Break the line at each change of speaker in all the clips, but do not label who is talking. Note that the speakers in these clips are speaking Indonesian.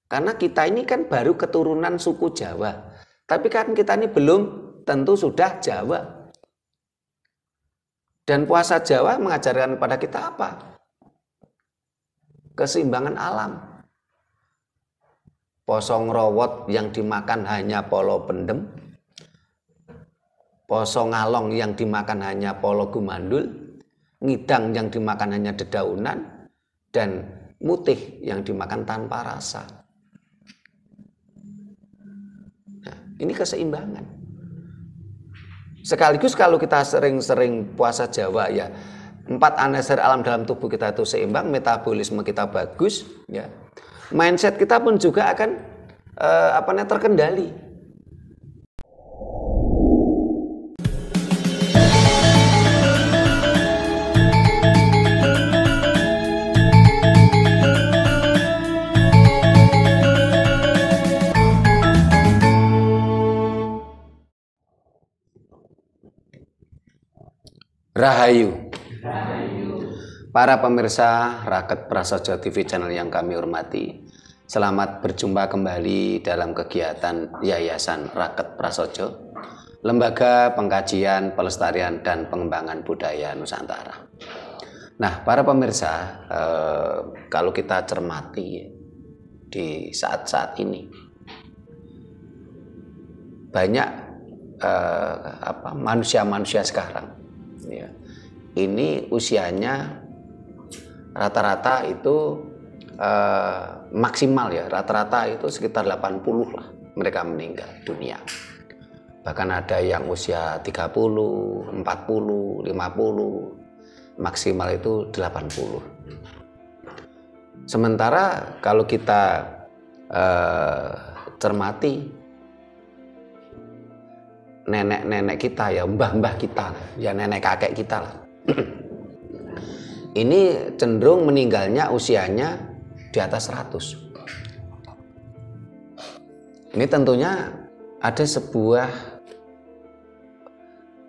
Karena kita ini kan baru keturunan suku Jawa. Tapi kan kita ini belum tentu sudah Jawa. Dan puasa Jawa mengajarkan pada kita apa? Keseimbangan alam. Poso ngrowot yang dimakan hanya polo pendem. Poso ngalong yang dimakan hanya polo gumandul. Ngidang yang dimakan hanya dedaunan. Dan mutih yang dimakan tanpa rasa. Nah, ini keseimbangan. Sekaligus kalau kita sering-sering puasa Jawa ya, 4 anasir alam dalam tubuh kita itu seimbang, metabolisme kita bagus, ya. Mindset kita pun juga akan terkendali. Rahayu. Para pemirsa Raket Prasaja TV channel yang kami hormati, selamat berjumpa kembali dalam kegiatan Yayasan Raket Prasaja, Lembaga Pengkajian, Pelestarian, dan Pengembangan Budaya Nusantara. Nah, para pemirsa, kalau kita cermati di saat-saat ini, banyak manusia-manusia sekarang, ya, ini usianya rata-rata itu maksimal ya, rata-rata itu sekitar 80 lah mereka meninggal dunia. Bahkan ada yang usia 30, 40, 50, maksimal itu 80. Sementara kalau kita cermati nenek-nenek kita ya, mbah-mbah kita ya, nenek kakek kita lah. Ini cenderung meninggalnya usianya di atas 100. Ini tentunya ada sebuah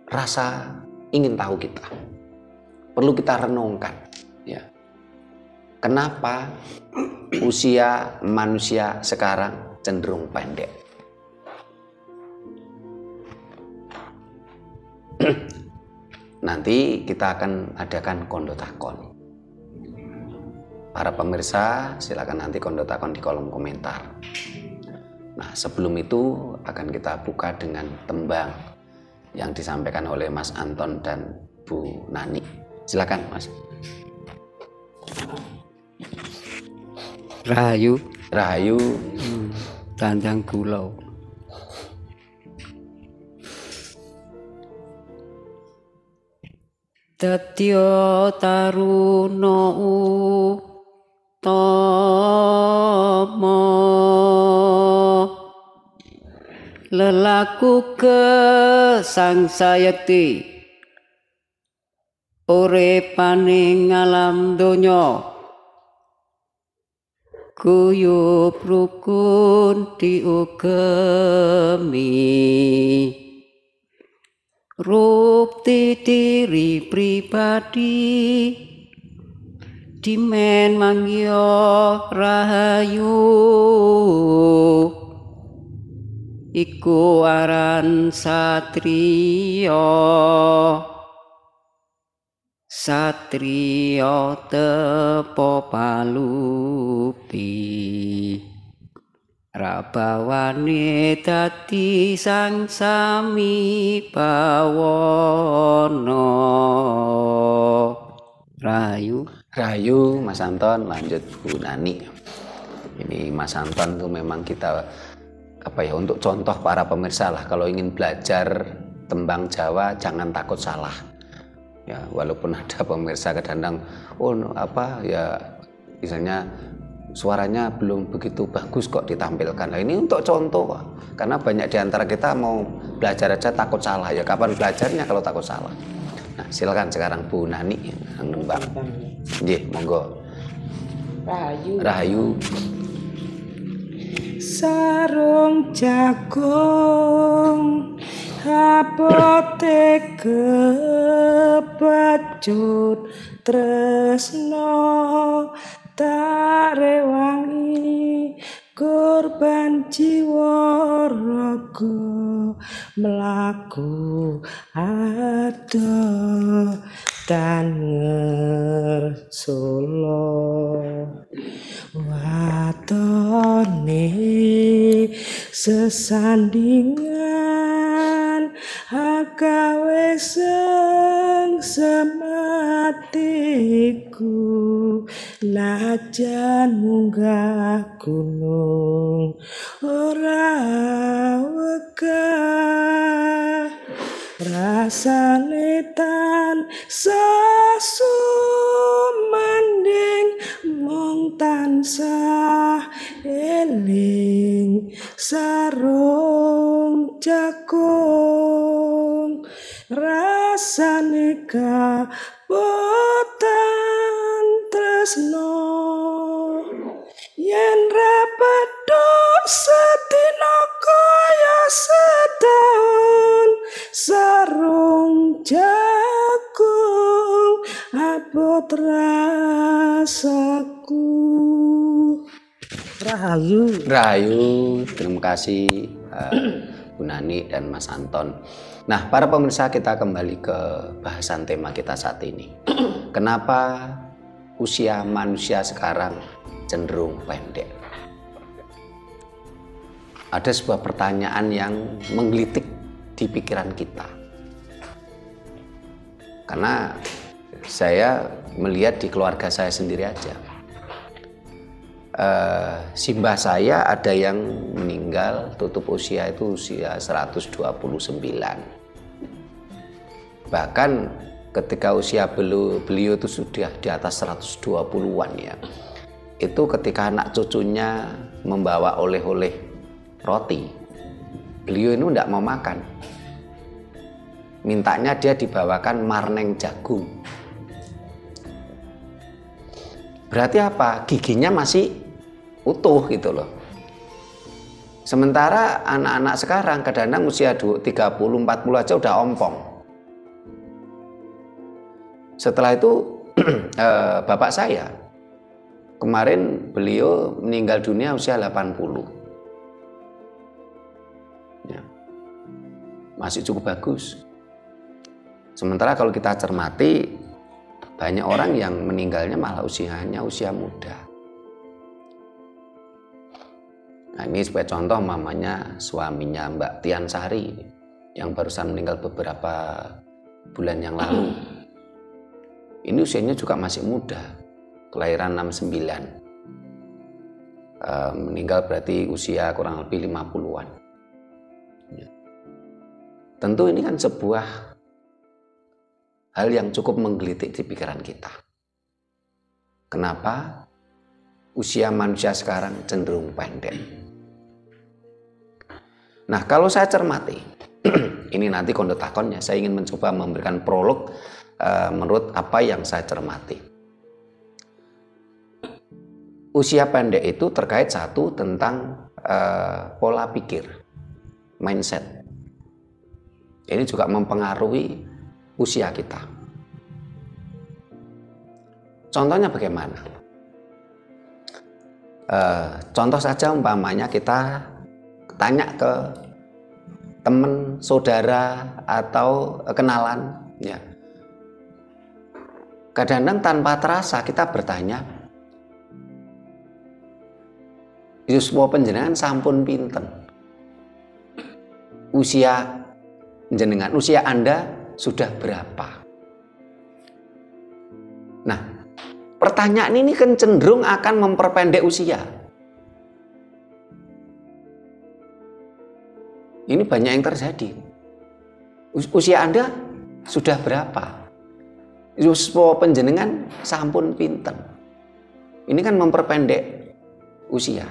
rasa ingin tahu kita. Perlu kita renungkan, ya. Kenapa usia manusia sekarang cenderung pendek? Nanti kita akan adakan kondotakon. Para pemirsa silakan nanti kondotakon di kolom komentar. Nah, sebelum itu akan kita buka dengan tembang yang disampaikan oleh Mas Anton dan Bu Nani. Silakan, Mas.
Rahayu.
Rahayu.
Tandang Gulau. Dadya taruna utama, lelaku kesangsayekti uripane alam donya, guyub rukun diugemi, rukti diri pribadi, dimen mangya rahayu, iku aran satriya, satriya tepo palupi, rabawane dadi sang sami bawana. Rahayu.
Rahayu, Mas Anton. Lanjut Bu Nani. Ini Mas Anton tuh memang kita untuk contoh para pemirsa lah, kalau ingin belajar tembang Jawa jangan takut salah. Ya, walaupun ada pemirsa kadang-kadang misalnya suaranya belum begitu bagus kok ditampilkan. Nah, ini untuk contoh, karena banyak di antara kita mau belajar aja takut salah. Ya kapan belajarnya kalau takut salah? Nah, silakan sekarang Bu Nani yang nembang. Nggih, monggo.
Rahayu.
Rahayu.
Sarung jagung abote kebacut tresno tak rewangi go korban jiwa raga mlaku ado tanger solo watone sesandingan agawe sing sematiku najan munggah gunung ora wegah rasane tan sasumanding mung tansah eling sarung jagung rasane kabotan tresno yen ra pedhok sedina kaya setahun sarung jagung abot rasaku.
Rahayu, terima kasih Bu Nani dan Mas Anton. Nah, para pemirsa, kita kembali ke bahasan tema kita saat ini. Kenapa usia manusia sekarang cenderung pendek? Ada sebuah pertanyaan yang menggelitik di pikiran kita. Karena saya melihat di keluarga saya sendiri aja. Simbah saya ada yang meninggal tutup usia itu usia 129. Bahkan ketika usia beliau itu sudah di atas 120-an ya. Itu ketika anak cucunya membawa oleh-oleh roti, beliau ini tidak mau makan. Mintanya dia dibawakan marneng jagung. Berarti apa? Giginya masih utuh gitu loh. Sementara anak-anak sekarang kadang-kadang usia 30-40 aja udah ompong. Setelah itu bapak saya kemarin beliau meninggal dunia usia 80. Ya. Masih cukup bagus. Sementara kalau kita cermati banyak orang yang meninggalnya malah usianya usia muda. Nah, ini sebagai contoh mamanya suaminya Mbak Tian Sari yang barusan meninggal beberapa bulan yang lalu. Ini usianya juga masih muda, kelahiran 69. Meninggal berarti usia kurang lebih 50-an. Ya. Tentu ini kan sebuah hal yang cukup menggelitik di pikiran kita. Kenapa usia manusia sekarang cenderung pendek? Nah, kalau saya cermati, ini nanti kode takonnya, saya ingin mencoba memberikan prolog menurut apa yang saya cermati. Usia pendek itu terkait satu tentang pola pikir, mindset. Ini juga mempengaruhi usia kita. Contohnya bagaimana? Contoh saja umpamanya kita tanya ke teman, saudara, atau kenalan. Ya. Kadang-kadang tanpa terasa kita bertanya, Yuswa panjenengan sampun pinten? Usia jenengan, usia Anda sudah berapa? Nah, pertanyaan ini kan cenderung akan memperpendek usia. Ini banyak yang terjadi. Usia Anda sudah berapa? Yuswa panjenengan sampun pinten? Ini kan memperpendek usia.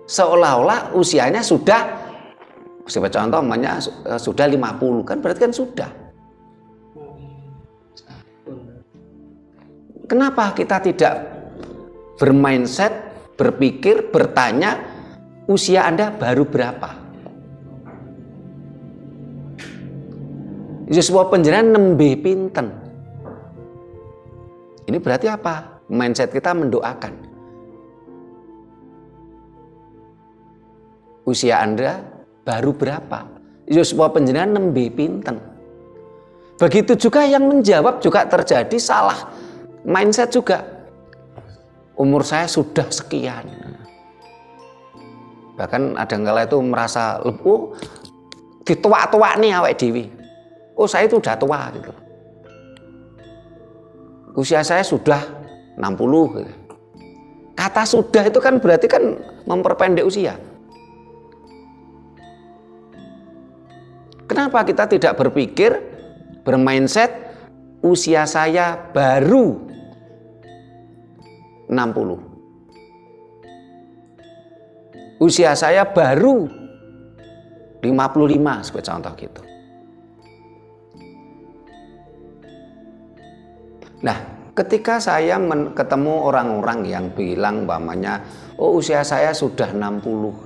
Seolah-olah usianya sudah, sebagai contoh namanya sudah 50, kan berarti kan sudah. Kenapa kita tidak bermindset, berpikir, bertanya usia Anda baru berapa? Yuswa panjenengan nembe pinten. Ini berarti apa? Mindset kita mendoakan. usia Anda baru berapa? Ya supaya panjenengan nembe pinten. Begitu juga yang menjawab juga terjadi salah mindset juga. Umur saya sudah sekian. Bahkan ada kala itu merasa ditua-tua nih awake dewi. Oh saya itu udah tua gitu. Usia saya sudah 60 gitu. Kata sudah itu kan berarti kan memperpendek usia. Kenapa kita tidak berpikir, bermindset usia saya baru 60. Usia saya baru 55 sebagai contoh gitu. Nah, ketika saya ketemu orang-orang yang bilang umpamanya, oh usia saya sudah 60.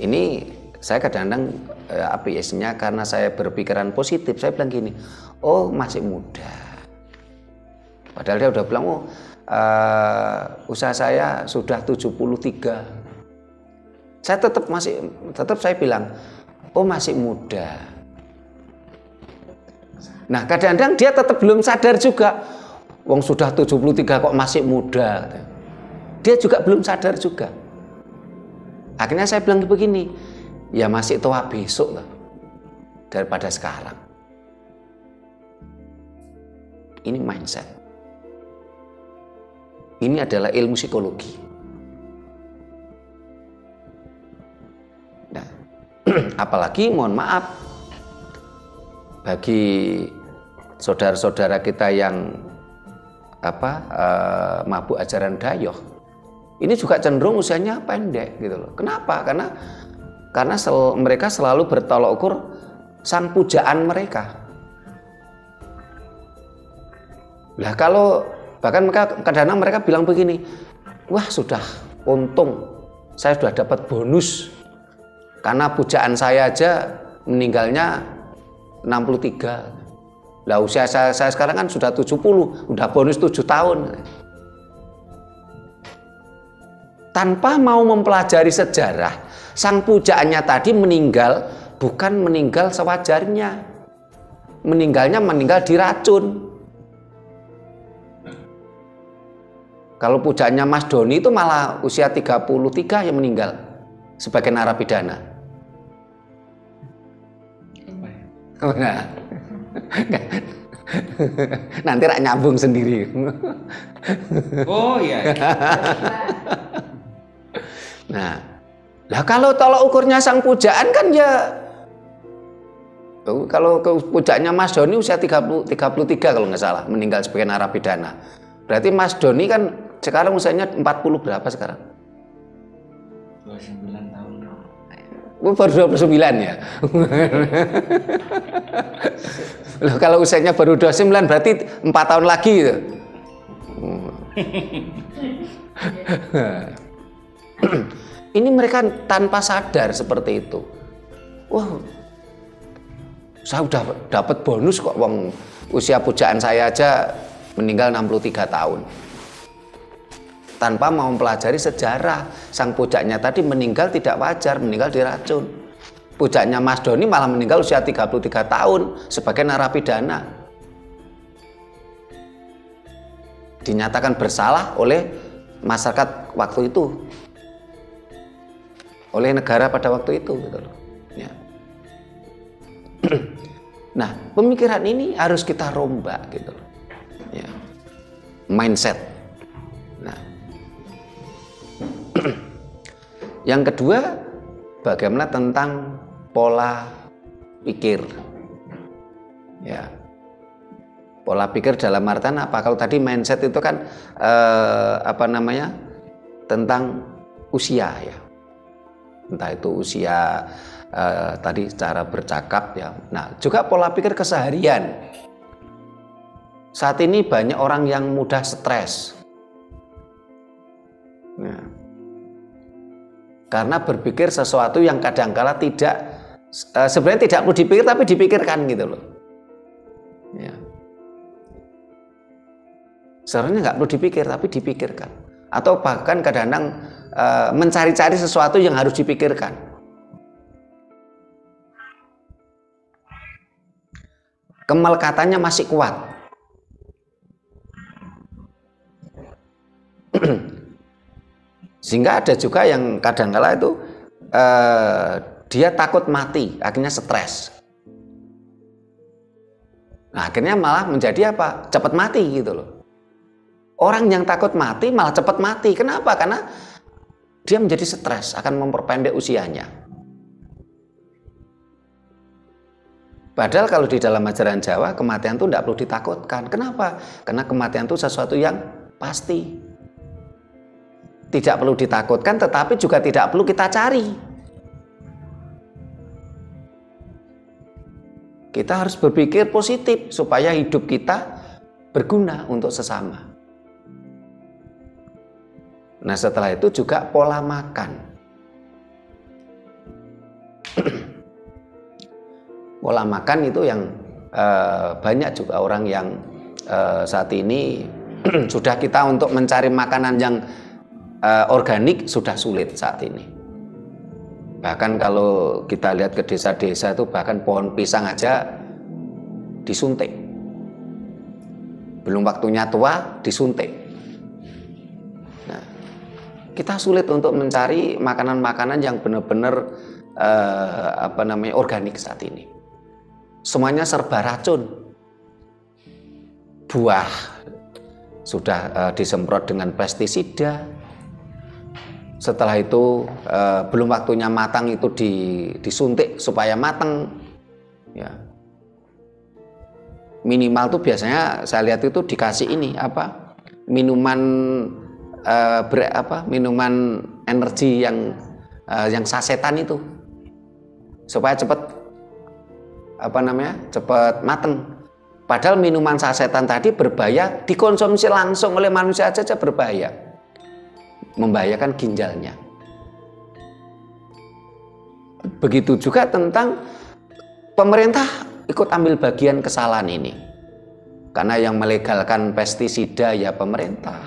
Ini saya kadang-kadang APS-nya karena saya berpikiran positif, saya bilang gini, oh masih muda. Padahal dia udah bilang, oh usia saya sudah 73. Saya tetap saya bilang, oh masih muda. Nah kadang-kadang dia tetap belum sadar juga, wong sudah 73 kok masih muda. Dia juga belum sadar juga. Akhirnya saya bilang begini, ya masih tua besok lah daripada sekarang. Ini mindset. Ini adalah ilmu psikologi. Nah, apalagi mohon maaf bagi saudara-saudara kita yang mabuk ajaran Dayoh, ini juga cenderung usianya pendek gitu loh. Kenapa? Karena mereka selalu bertolak ukur sang pujaan mereka. Lah kalau bahkan kadang-kadang mereka bilang begini, wah sudah untung saya sudah dapat bonus karena pujaan saya aja meninggalnya 63. Lah usia saya sekarang kan sudah 70, udah bonus 7 tahun. Tanpa mau mempelajari sejarah, sang pujaannya tadi meninggal bukan meninggal sewajarnya. Meninggal diracun. Kalau pujaannya Mas Doni itu malah usia 33 yang meninggal sebagai narapidana. Nah, nanti rak nyambung sendiri.
Oh iya.
Nah, lah kalau tolak ukurnya sang pujaan kan ya, kalau pujaannya Mas Doni usia 33 kalau nggak salah meninggal sebagai narapidana. Berarti Mas Doni kan sekarang usianya 40 berapa sekarang?
29 tahun.
Baru 29 ya. Loh, kalau usianya baru 29 berarti 4 tahun lagi gitu. Ini mereka tanpa sadar seperti itu. Wah, saya udah dapat bonus kok, wong usia pujaan saya aja meninggal 63 tahun. Tanpa mau mempelajari sejarah, sang pujaknya tadi meninggal tidak wajar, meninggal diracun. Pujaknya Mas Doni malah meninggal usia 33 tahun sebagai narapidana. Dinyatakan bersalah oleh masyarakat waktu itu, oleh negara pada waktu itu, gitu loh. Ya. Nah, pemikiran ini harus kita rombak, gitu loh. Ya. Mindset. Nah, yang kedua, bagaimana tentang pola pikir. Ya. Pola pikir dalam artian apa? Kalau tadi mindset itu kan tentang usia ya. Entah itu usia tadi cara bercakap ya. Nah, juga pola pikir keseharian. Saat ini banyak orang yang mudah stres. Nah, karena berpikir sesuatu yang kadangkala sebenarnya tidak perlu dipikir tapi dipikirkan gitu loh. Ya. Sebenarnya nggak perlu dipikir tapi dipikirkan. Atau bahkan kadang-kadang mencari-cari sesuatu yang harus dipikirkan. Kemelekatannya masih kuat. Sehingga ada juga yang kadang-kala itu dia takut mati, akhirnya stres. Nah, akhirnya malah menjadi apa? Cepat mati gitu loh. Orang yang takut mati malah cepat mati. Kenapa? Karena dia menjadi stres, akan memperpendek usianya. Padahal kalau di dalam ajaran Jawa, kematian itu tidak perlu ditakutkan. Kenapa? Karena kematian itu sesuatu yang pasti. Tidak perlu ditakutkan, tetapi juga tidak perlu kita cari. Kita harus berpikir positif supaya hidup kita berguna untuk sesama. Nah, setelah itu juga pola makan. Pola makan itu yang banyak juga orang yang saat ini sudah kita untuk mencari makanan yang organik sudah sulit saat ini. Bahkan kalau kita lihat ke desa-desa itu bahkan pohon pisang aja disuntik. Belum waktunya tua disuntik. Nah, kita sulit untuk mencari makanan-makanan yang benar-benar organik saat ini. Semuanya serba racun. Buah sudah disemprot dengan pestisida. Setelah itu belum waktunya matang itu disuntik supaya matang. Ya. Minimal tuh biasanya saya lihat itu dikasih ini minuman minuman energi yang sasetan itu supaya cepat cepat matang. Padahal minuman sasetan tadi berbahaya, dikonsumsi langsung oleh manusia saja berbahaya, membahayakan ginjalnya. Begitu juga tentang pemerintah ikut ambil bagian kesalahan ini, karena yang melegalkan pestisida ya pemerintah.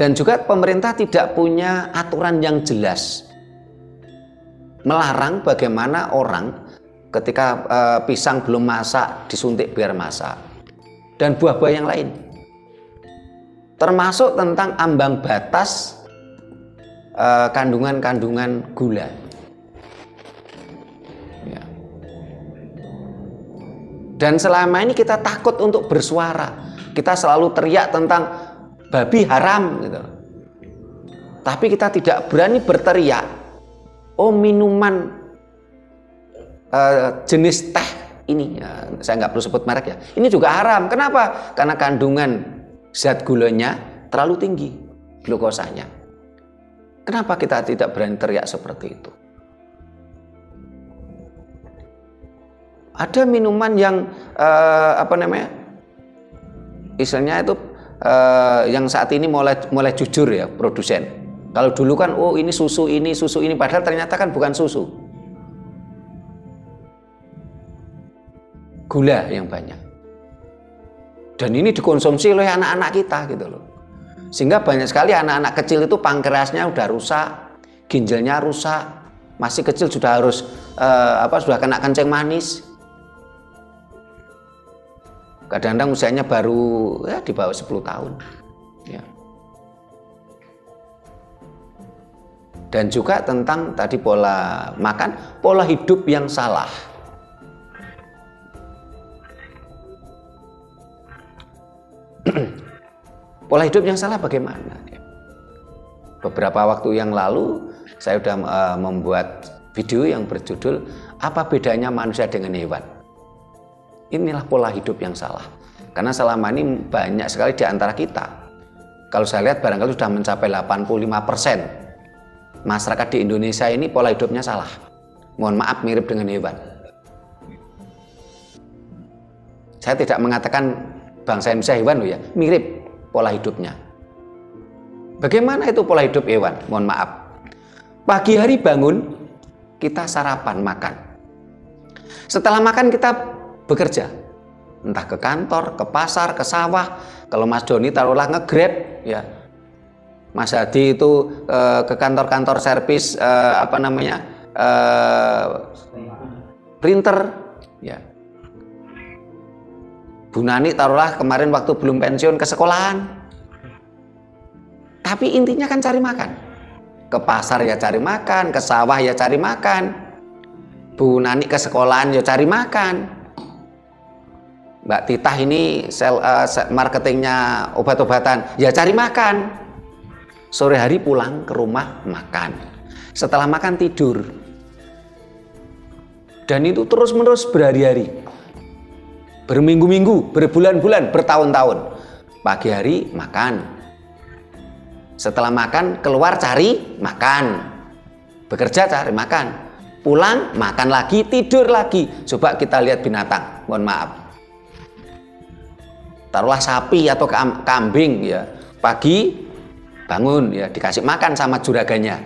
Dan juga pemerintah tidak punya aturan yang jelas melarang bagaimana orang ketika pisang belum masak disuntik biar masak, dan buah-buah yang lain. Termasuk tentang ambang batas kandungan-kandungan gula. Ya. Dan selama ini kita takut untuk bersuara. Kita selalu teriak tentang babi haram gitu. Tapi kita tidak berani berteriak, oh minuman jenis teh ini, saya nggak perlu sebut merek ya, ini juga haram. Kenapa? Karena kandungan zat gulanya terlalu tinggi, glukosanya. Kenapa kita tidak berani teriak seperti itu? Ada minuman yang istilahnya itu yang saat ini mulai jujur ya produsen. Kalau dulu kan ini susu ini, padahal ternyata kan bukan susu. Gula yang banyak. Dan ini dikonsumsi oleh anak-anak kita gitu loh. Sehingga banyak sekali anak-anak kecil itu pankreasnya udah rusak, ginjalnya rusak, masih kecil sudah harus sudah kena kencing manis. Kadang-kadang usianya baru di bawah 10 tahun. Ya. Dan juga tentang tadi pola makan, pola hidup yang salah. Pola hidup yang salah bagaimana? Beberapa waktu yang lalu saya sudah membuat video yang berjudul apa bedanya manusia dengan hewan. Inilah pola hidup yang salah. Karena selama ini banyak sekali di antara kita, kalau saya lihat barangkali sudah mencapai 85% masyarakat di Indonesia ini pola hidupnya salah. Mohon maaf, mirip dengan hewan. Saya tidak mengatakan bangsa Indonesia hewan loh ya, mirip pola hidupnya. Bagaimana itu pola hidup hewan? Mohon maaf. Pagi hari bangun, kita sarapan makan. Setelah makan kita bekerja. Entah ke kantor, ke pasar, ke sawah. Kalau Mas Doni taruhlah nge-grab ya. Mas Hadi itu ke kantor-kantor servis printer, ya. Bu Nani taruhlah kemarin waktu belum pensiun ke sekolahan. Tapi intinya kan cari makan. Ke pasar ya cari makan, ke sawah ya cari makan. Bu Nani ke sekolahan ya cari makan. Mbak Titah ini marketingnya obat-obatan ya cari makan. Sore hari pulang ke rumah makan. Setelah makan tidur. Dan itu terus-menerus berhari-hari. Berminggu-minggu, berbulan-bulan, bertahun-tahun. Pagi hari makan. Setelah makan keluar cari makan. Bekerja cari makan. Pulang makan lagi, tidur lagi. Coba kita lihat binatang, mohon maaf. Taruhlah sapi atau kambing ya. Pagi bangun ya dikasih makan sama juraganya.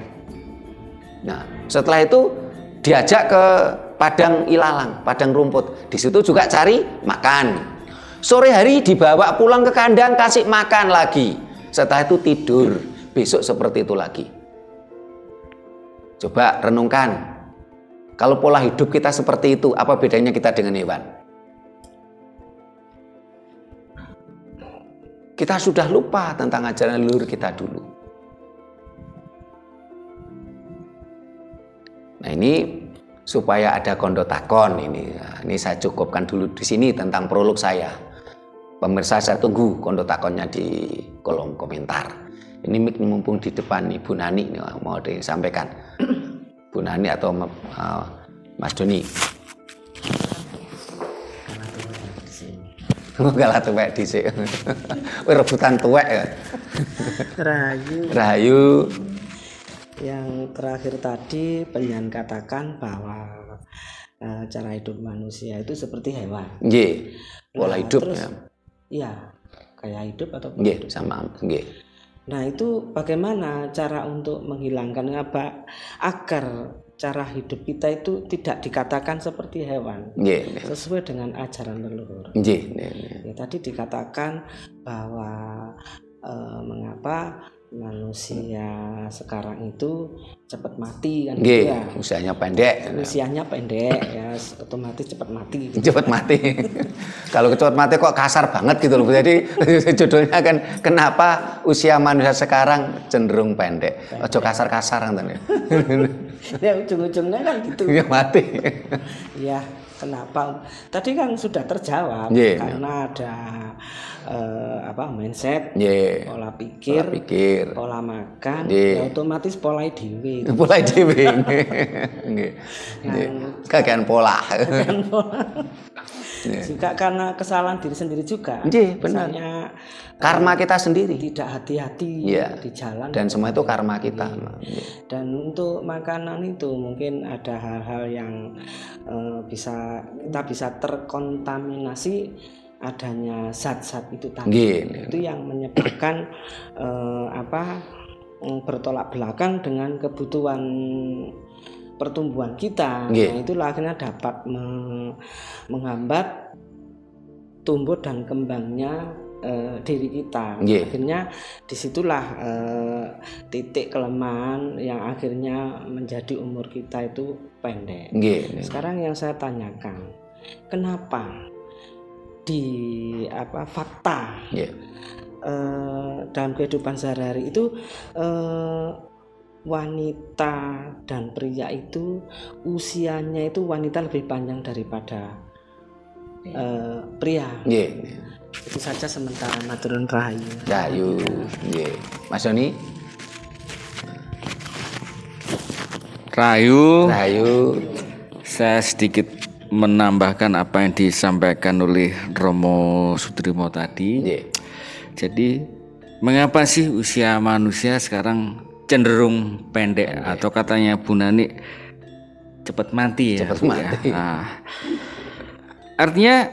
Nah, setelah itu diajak ke padang ilalang, padang rumput. Di situ juga cari makan. Sore hari dibawa pulang ke kandang kasih makan lagi. Setelah itu tidur. Besok seperti itu lagi. Coba renungkan. Kalau pola hidup kita seperti itu, apa bedanya kita dengan hewan? Kita sudah lupa tentang ajaran leluhur kita dulu. Nah ini supaya ada kondotakon ini saya cukupkan dulu di sini tentang prolog saya. Pemirsa saya tunggu kondotakonnya di kolom komentar. Ini mumpung di depan Ibu Nani mau disampaikan. Bu Nani atau Mas Doni. Kalah tuwek dhisik. Rebutan tuwek ya. Rahayu.
Yang terakhir tadi penyan katakan bahwa cara hidup manusia itu seperti hewan.
Nggih. Pola hidup
terus,
ya.
Iya, kayak hidup atau pola
Nggih,
hidup.
sama nggih.
Nah, itu bagaimana cara untuk menghilangkan agar cara hidup kita itu tidak dikatakan seperti hewan, sesuai dengan ajaran leluhur. Ya, tadi dikatakan bahwa mengapa manusia sekarang itu cepat mati kan gitu ya.
Usianya pendek.
Usianya pendek ya, otomatis cepat mati. Gitu.
Cepat mati. Kalau cepat mati kok kasar banget gitu loh. Jadi judulnya kan kenapa usia manusia sekarang cenderung pendek. Ojo kasar-kasar kan.
Ya ujung-ujungnya kan gitu.
Ya mati.
Ya, kenapa? Tadi kan sudah terjawab karena ada mindset, pola pikir, pola makan, ya otomatis pola dhewe.
Pola dhewe. Nggih. Kakean pola.
Juga karena kesalahan diri sendiri juga.
Benar. Misalnya, karma kita sendiri.
Tidak hati-hati di jalan.
Dan semua itu karma kita.
Dan untuk makanan itu mungkin ada hal-hal yang kita bisa terkontaminasi adanya zat-zat itu tadi. Itu yang menyebabkan bertolak belakang dengan kebutuhan pertumbuhan kita. Nah, itulah akhirnya dapat menghambat tumbuh dan kembangnya diri kita. Akhirnya disitulah titik kelemahan yang akhirnya menjadi umur kita itu pendek. Sekarang yang saya tanyakan, kenapa di fakta dalam kehidupan sehari-hari itu wanita dan pria itu usianya itu wanita lebih panjang daripada pria. Itu saja sementara maturun rahayu.
Rahayu. Mas Doni.
Rahayu.
Saya sedikit menambahkan apa yang disampaikan oleh Romo Sutrimo tadi. Jadi mengapa sih usia manusia sekarang cenderung pendek atau katanya Bu Nani cepat mati ya?
Cepat mati.
Nah, artinya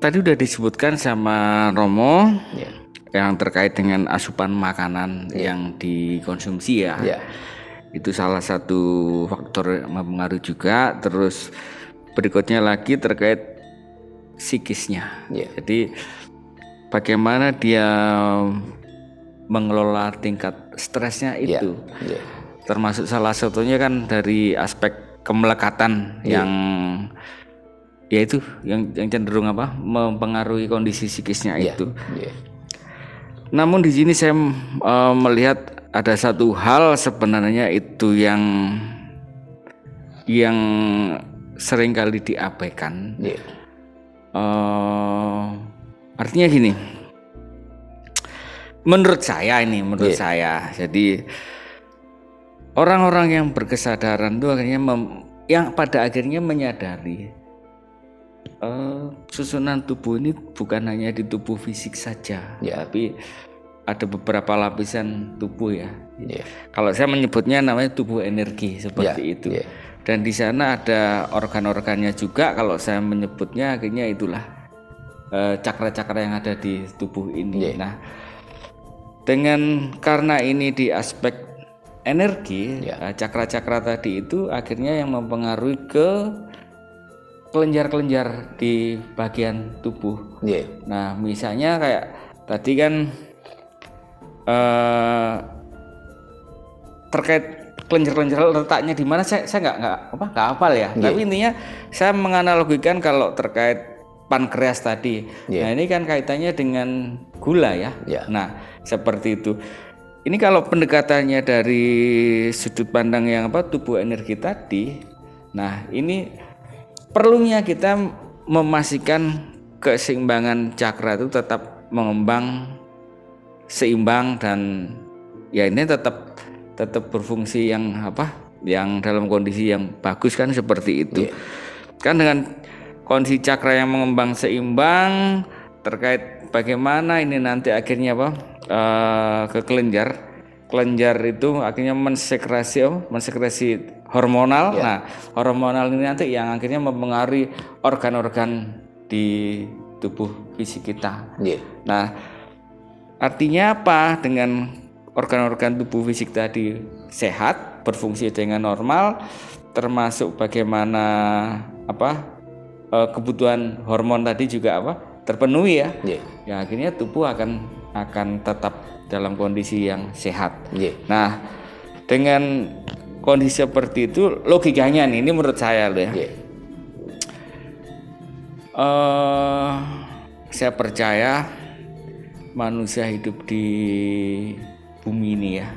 tadi udah disebutkan sama Romo yang terkait dengan asupan makanan yang dikonsumsi ya. Itu salah satu faktor yang mempengaruhi juga. Terus berikutnya lagi terkait psikisnya. Jadi bagaimana dia mengelola tingkat stresnya itu. Termasuk salah satunya kan dari aspek kemelekatan yang yaitu yang cenderung mempengaruhi kondisi psikisnya itu. Namun di sini saya melihat ada satu hal sebenarnya itu yang seringkali diabaikan. Artinya gini, menurut saya, jadi orang-orang yang berkesadaran itu akhirnya yang pada akhirnya menyadari susunan tubuh ini bukan hanya di tubuh fisik saja, tapi ada beberapa lapisan tubuh ya. Kalau saya menyebutnya namanya tubuh energi seperti itu. Dan di sana ada organ-organnya juga. Kalau saya menyebutnya akhirnya itulah cakra-cakra yang ada di tubuh ini. Nah, karena ini di aspek energi, cakra-cakra tadi itu akhirnya yang mempengaruhi ke kelenjar-kelenjar di bagian tubuh. Nah, misalnya kayak tadi kan terkait kelenjar-kelenjar letaknya di mana saya nggak hafal ya. Tapi intinya saya menganalogikan kalau terkait pankreas tadi. Nah, ini kan kaitannya dengan gula ya. Nah, seperti itu. Ini kalau pendekatannya dari sudut pandang yang tubuh energi tadi. Nah, ini perlunya kita memastikan keseimbangan cakra itu tetap mengembang seimbang dan ya ini tetap berfungsi yang dalam kondisi yang bagus kan seperti itu. Kan dengan kondisi cakra yang mengembang seimbang terkait bagaimana ini nanti akhirnya ke kelenjar itu akhirnya mensekresi hormonal. Nah, hormonal ini nanti yang akhirnya mempengaruhi organ-organ di tubuh fisik kita. Nah, artinya apa? Dengan organ-organ tubuh fisik tadi sehat, berfungsi dengan normal, termasuk bagaimana kebutuhan hormon tadi juga terpenuhi ya. Ya akhirnya tubuh akan tetap dalam kondisi yang sehat. Nah, dengan kondisi seperti itu logikanya nih, ini menurut saya loh ya. Saya percaya manusia hidup di bumi ini ya.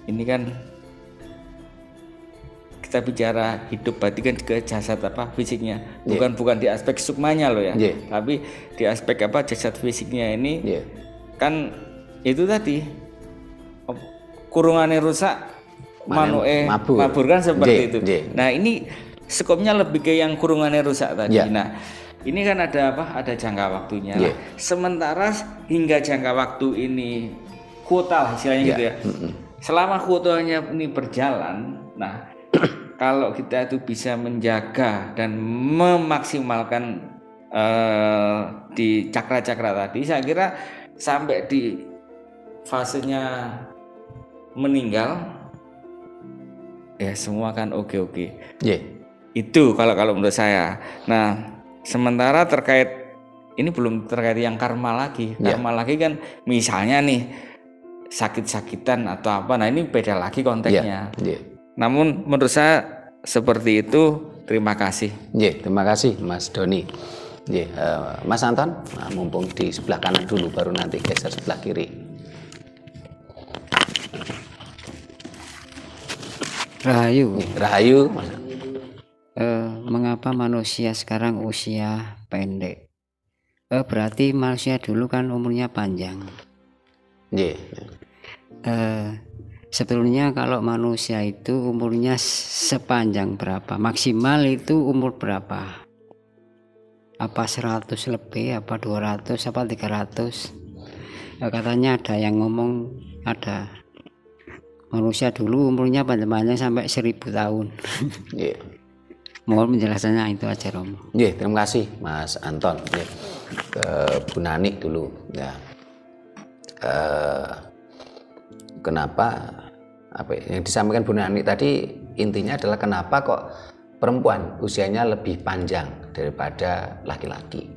Ini kan kita bicara hidup berarti kan ke jasad fisiknya, bukan di aspek sukmanya loh ya. Tapi di aspek jasad fisiknya ini kan itu tadi kurungannya rusak, mabur kan seperti itu. Nah, ini skopnya lebih ke yang kurungannya rusak tadi. Nah, ini kan ada jangka waktunya. Sementara hingga jangka waktu ini kuota istilahnya gitu ya. Selama kuotanya ini berjalan, nah kalau kita itu bisa menjaga dan memaksimalkan di cakra-cakra tadi, saya kira sampai di fasenya meninggal ya semua kan oke. Itu kalau menurut saya. Nah, sementara terkait ini belum terkait yang karma lagi. Karma lagi kan misalnya nih sakit-sakitan atau apa. Nah, ini beda lagi konteksnya. Namun menurut saya seperti itu. Terima kasih.
Terima kasih Mas Doni. Mas Anton, mumpung di sebelah kanan dulu baru nanti geser sebelah kiri. Rahayu.
Mengapa manusia sekarang usia pendek? Berarti manusia dulu kan umurnya panjang. Sebetulnya kalau manusia itu umurnya sepanjang berapa? Maksimal itu umur berapa? Apa 100 lebih, apa 200, apa 300? Katanya ada yang ngomong, ada manusia dulu umurnya panjang sampai 1000 tahun. Mohon penjelasannya itu aja, Romo.
Terima kasih Mas Anton. Ke Bu Nani dulu. Kenapa yang disampaikan Bu Nani tadi intinya adalah kenapa kok perempuan usianya lebih panjang daripada laki-laki.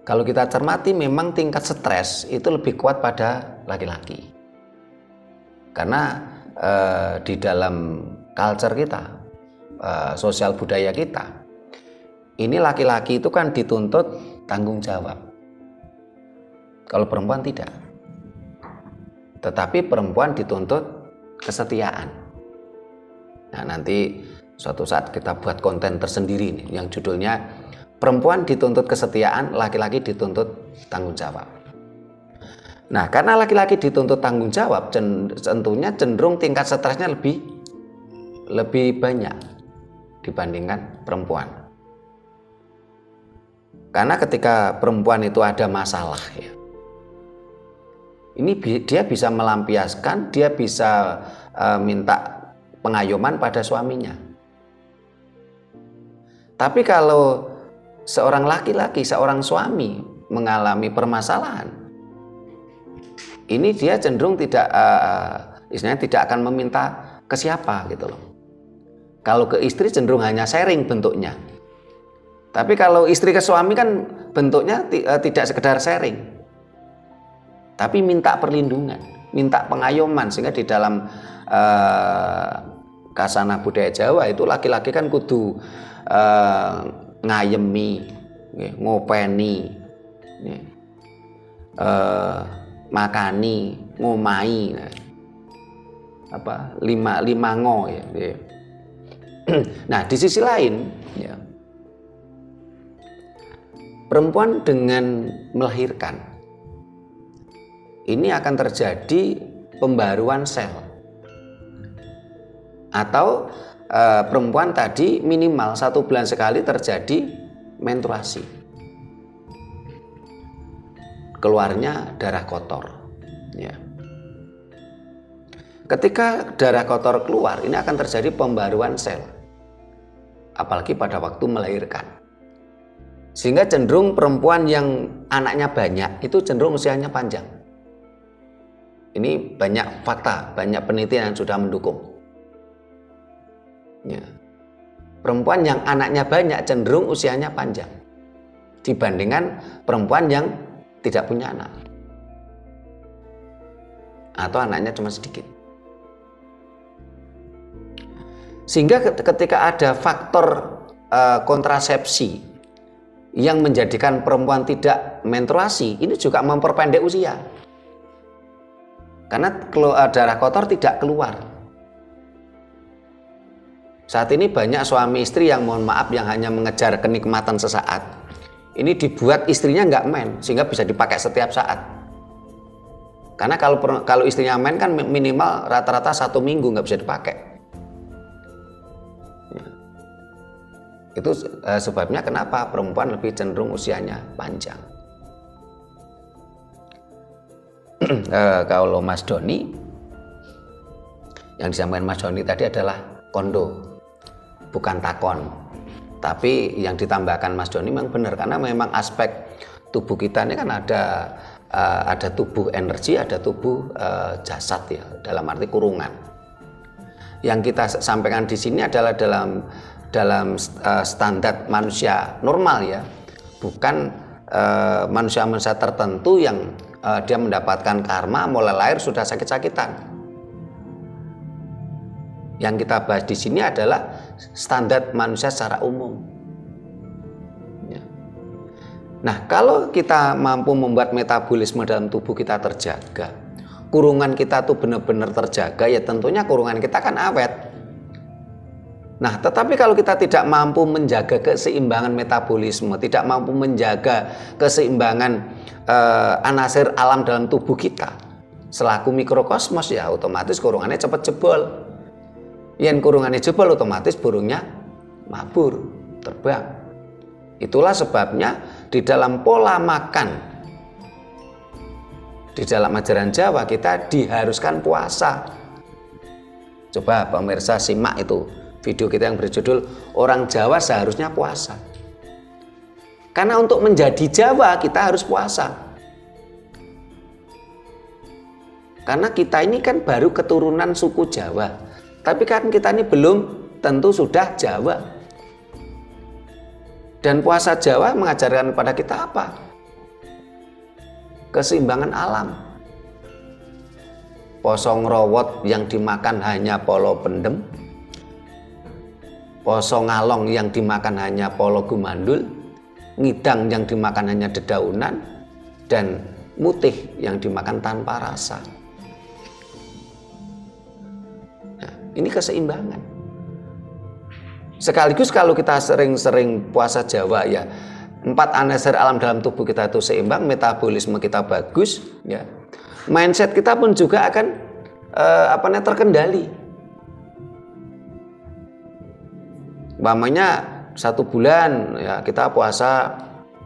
kalau kita cermati memang tingkat stres itu lebih kuat pada laki-laki. Karena di dalam culture kita, sosial budaya kita, ini laki-laki itu kan dituntut tanggung jawab. Kalau perempuan tidak. Tetapi perempuan dituntut kesetiaan. Nah, nanti suatu saat kita buat konten tersendiri nih, yang judulnya perempuan dituntut kesetiaan, laki-laki dituntut tanggung jawab. Nah, karena laki-laki dituntut tanggung jawab, tentunya cenderung tingkat stresnya lebih banyak dibandingkan perempuan. Karena ketika perempuan itu ada masalah, ya, ini dia bisa melampiaskan, dia bisa minta pengayoman pada suaminya. Tapi kalau seorang laki-laki, seorang suami mengalami permasalahan, ini dia cenderung istilahnya tidak akan meminta ke siapa gitu loh. Kalau ke istri cenderung hanya sharing bentuknya. Tapi kalau istri ke suami kan bentuknya tidak sekedar sharing, tapi minta perlindungan, minta pengayoman. Sehingga di dalam kasana budaya Jawa itu laki-laki kan kudu ngayemi, ngopeni, makani, ngomai, lima ngo ya. Nah, di sisi lain, ya, perempuan dengan melahirkan ini akan terjadi pembaruan sel, atau perempuan tadi minimal 1 bulan sekali terjadi menstruasi, keluarnya darah kotor, ya. Ketika darah kotor keluar, ini akan terjadi pembaruan sel, apalagi pada waktu melahirkan. Sehingga cenderung perempuan yang anaknya banyak itu cenderung usianya panjang. Ini banyak fakta, banyak penelitian yang sudah mendukung. Ya. Perempuan yang anaknya banyak cenderung usianya panjang dibandingkan perempuan yang tidak punya anak atau anaknya cuma sedikit. Sehingga ketika ada faktor kontrasepsi yang menjadikan perempuan tidak menstruasi, ini juga memperpendek usia. Karena darah kotor tidak keluar. Saat ini banyak suami istri yang mohon maaf yang hanya mengejar kenikmatan sesaat. Ini dibuat istrinya nggak men, sehingga bisa dipakai setiap saat. Karena kalau istrinya men kan minimal rata-rata 1 minggu nggak bisa dipakai. Ya. Itu sebabnya kenapa perempuan lebih cenderung usianya panjang. Kalau Mas Doni, yang disampaikan Mas Doni tadi adalah kondo, bukan takon. Tapi yang ditambahkan Mas Doni memang benar, karena memang aspek tubuh kita ini kan ada tubuh energi, ada tubuh jasad ya, dalam arti kurungan. Yang kita sampaikan di sini adalah dalam standar manusia normal ya, bukan manusia-manusia tertentu yang dia mendapatkan karma mulai lahir sudah sakit-sakitan. Yang kita bahas di sini adalah standar manusia secara umum. Ya. Nah, kalau kita mampu membuat metabolisme dalam tubuh kita terjaga, kurungan kita tuh benar-benar terjaga, ya tentunya kurungan kita kan awet. Nah, tetapi kalau kita tidak mampu menjaga keseimbangan metabolisme, tidak mampu menjaga keseimbangan anasir alam dalam tubuh kita, selaku mikrokosmos, ya otomatis kurungannya cepat jebol. Yang kurungannya jebol otomatis burungnya mabur, terbang. Itulah sebabnya di dalam pola makan, di dalam ajaran Jawa kita diharuskan puasa. Coba pemirsa simak itu video kita yang berjudul Orang Jawa Seharusnya Puasa. Karena untuk menjadi Jawa kita harus puasa. Karena kita ini kan baru keturunan suku Jawa. Tapi kan kita ini belum tentu sudah Jawa. Dan puasa Jawa mengajarkan kepada kita apa? keseimbangan alam. Poso ngrowot yang dimakan hanya polo pendem, poso ngalong yang dimakan hanya polo gumandul, ngidang yang dimakan hanya dedaunan, dan mutih yang dimakan tanpa rasa. Nah, ini keseimbangan. Sekaligus kalau kita sering-sering puasa Jawa ya, 4 anasir alam dalam tubuh kita itu seimbang, metabolisme kita bagus, ya. Mindset kita pun juga akan terkendali. Umpamanya 1 bulan ya kita puasa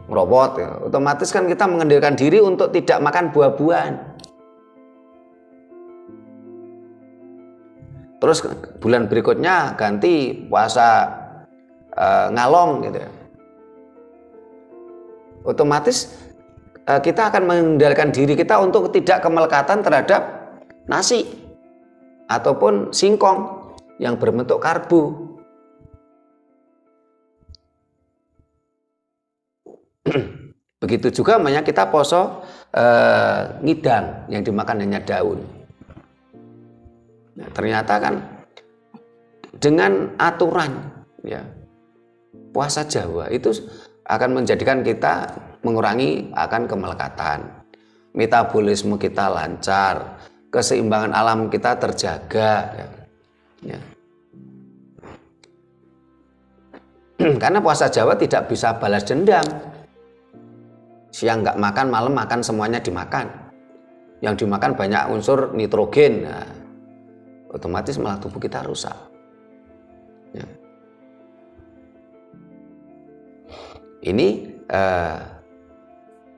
ngerobot, ya, otomatis kan kita mengendalikan diri untuk tidak makan buah-buahan. Terus bulan berikutnya ganti puasa ngalong gitu ya. Otomatis kita akan mengendalikan diri kita untuk tidak kemelekatan terhadap nasi ataupun singkong yang berbentuk karbo. Begitu juga namanya kita poso ngidang yang dimakan hanya daun. Nah, ternyata kan dengan aturan ya puasa Jawa itu akan menjadikan kita mengurangi akan kemelekatan, metabolisme kita lancar, keseimbangan alam kita terjaga ya. Karena puasa Jawa tidak bisa balas dendam. Siang nggak makan, malam makan, semuanya dimakan. Yang dimakan banyak unsur nitrogen, nah, otomatis malah tubuh kita rusak ya. Ini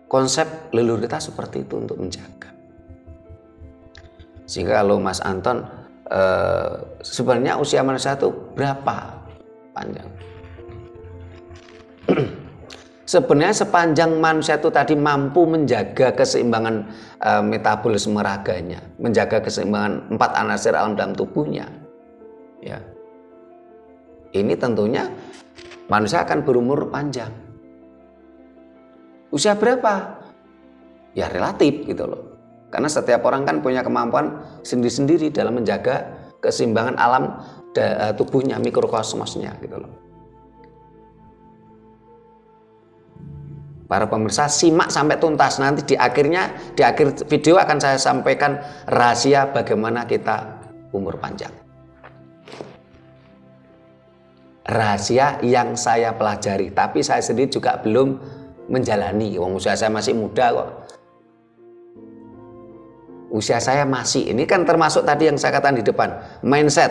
konsep leluhur kita seperti itu untuk menjaga. Sehingga kalau Mas Anton sebenarnya usia manusia itu berapa panjang? Sebenarnya sepanjang manusia itu tadi mampu menjaga keseimbangan metabolisme raganya, menjaga keseimbangan 4 anasir alam dalam tubuhnya, ya. Ini tentunya manusia akan berumur panjang. Usia berapa? Ya relatif gitu loh. Karena setiap orang kan punya kemampuan sendiri-sendiri dalam menjaga keseimbangan alam tubuhnya, mikrokosmosnya gitu loh. Para pemirsa simak sampai tuntas, nanti di akhir video akan saya sampaikan rahasia bagaimana kita umur panjang. Rahasia yang saya pelajari, tapi saya sendiri juga belum menjalani. Usia saya masih muda kok. Usia saya masih, ini kan termasuk tadi yang saya katakan di depan, mindset.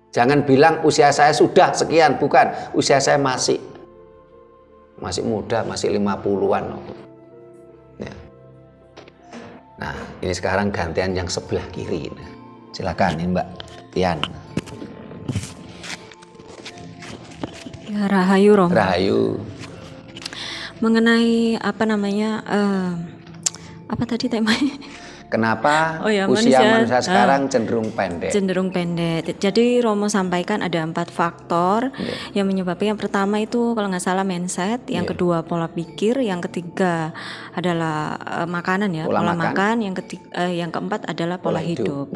Jangan bilang usia saya sudah sekian, bukan. Usia saya masih muda, masih 50-an. Ya. Nah, ini sekarang gantian yang sebelah kiri. Nah, silakan ini Mbak Tian.
Ya, Rahayu Romo.
Rahayu.
Mengenai apa tadi temanya?
Kenapa usia manusia sekarang cenderung pendek?
Cenderung pendek. Jadi Romo sampaikan ada 4 faktor yang menyebabkan. Yang pertama itu kalau nggak salah mindset, yang kedua pola pikir, yang ketiga adalah makanan ya, pola makan, yang keempat adalah pola hidup.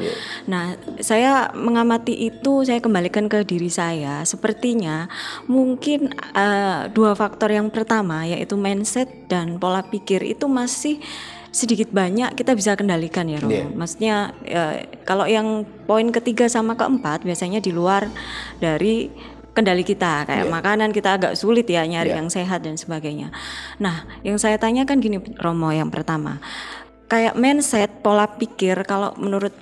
Nah, saya mengamati itu, saya kembalikan ke diri saya. Sepertinya mungkin 2 faktor yang pertama yaitu mindset dan pola pikir itu masih sedikit banyak kita bisa kendalikan ya Romo. Maksudnya kalau yang poin ketiga sama keempat biasanya di luar dari kendali kita, kayak makanan kita agak sulit ya nyari yang sehat dan sebagainya. Nah, yang saya tanyakan gini Romo, yang pertama kayak mindset, pola pikir, kalau menurut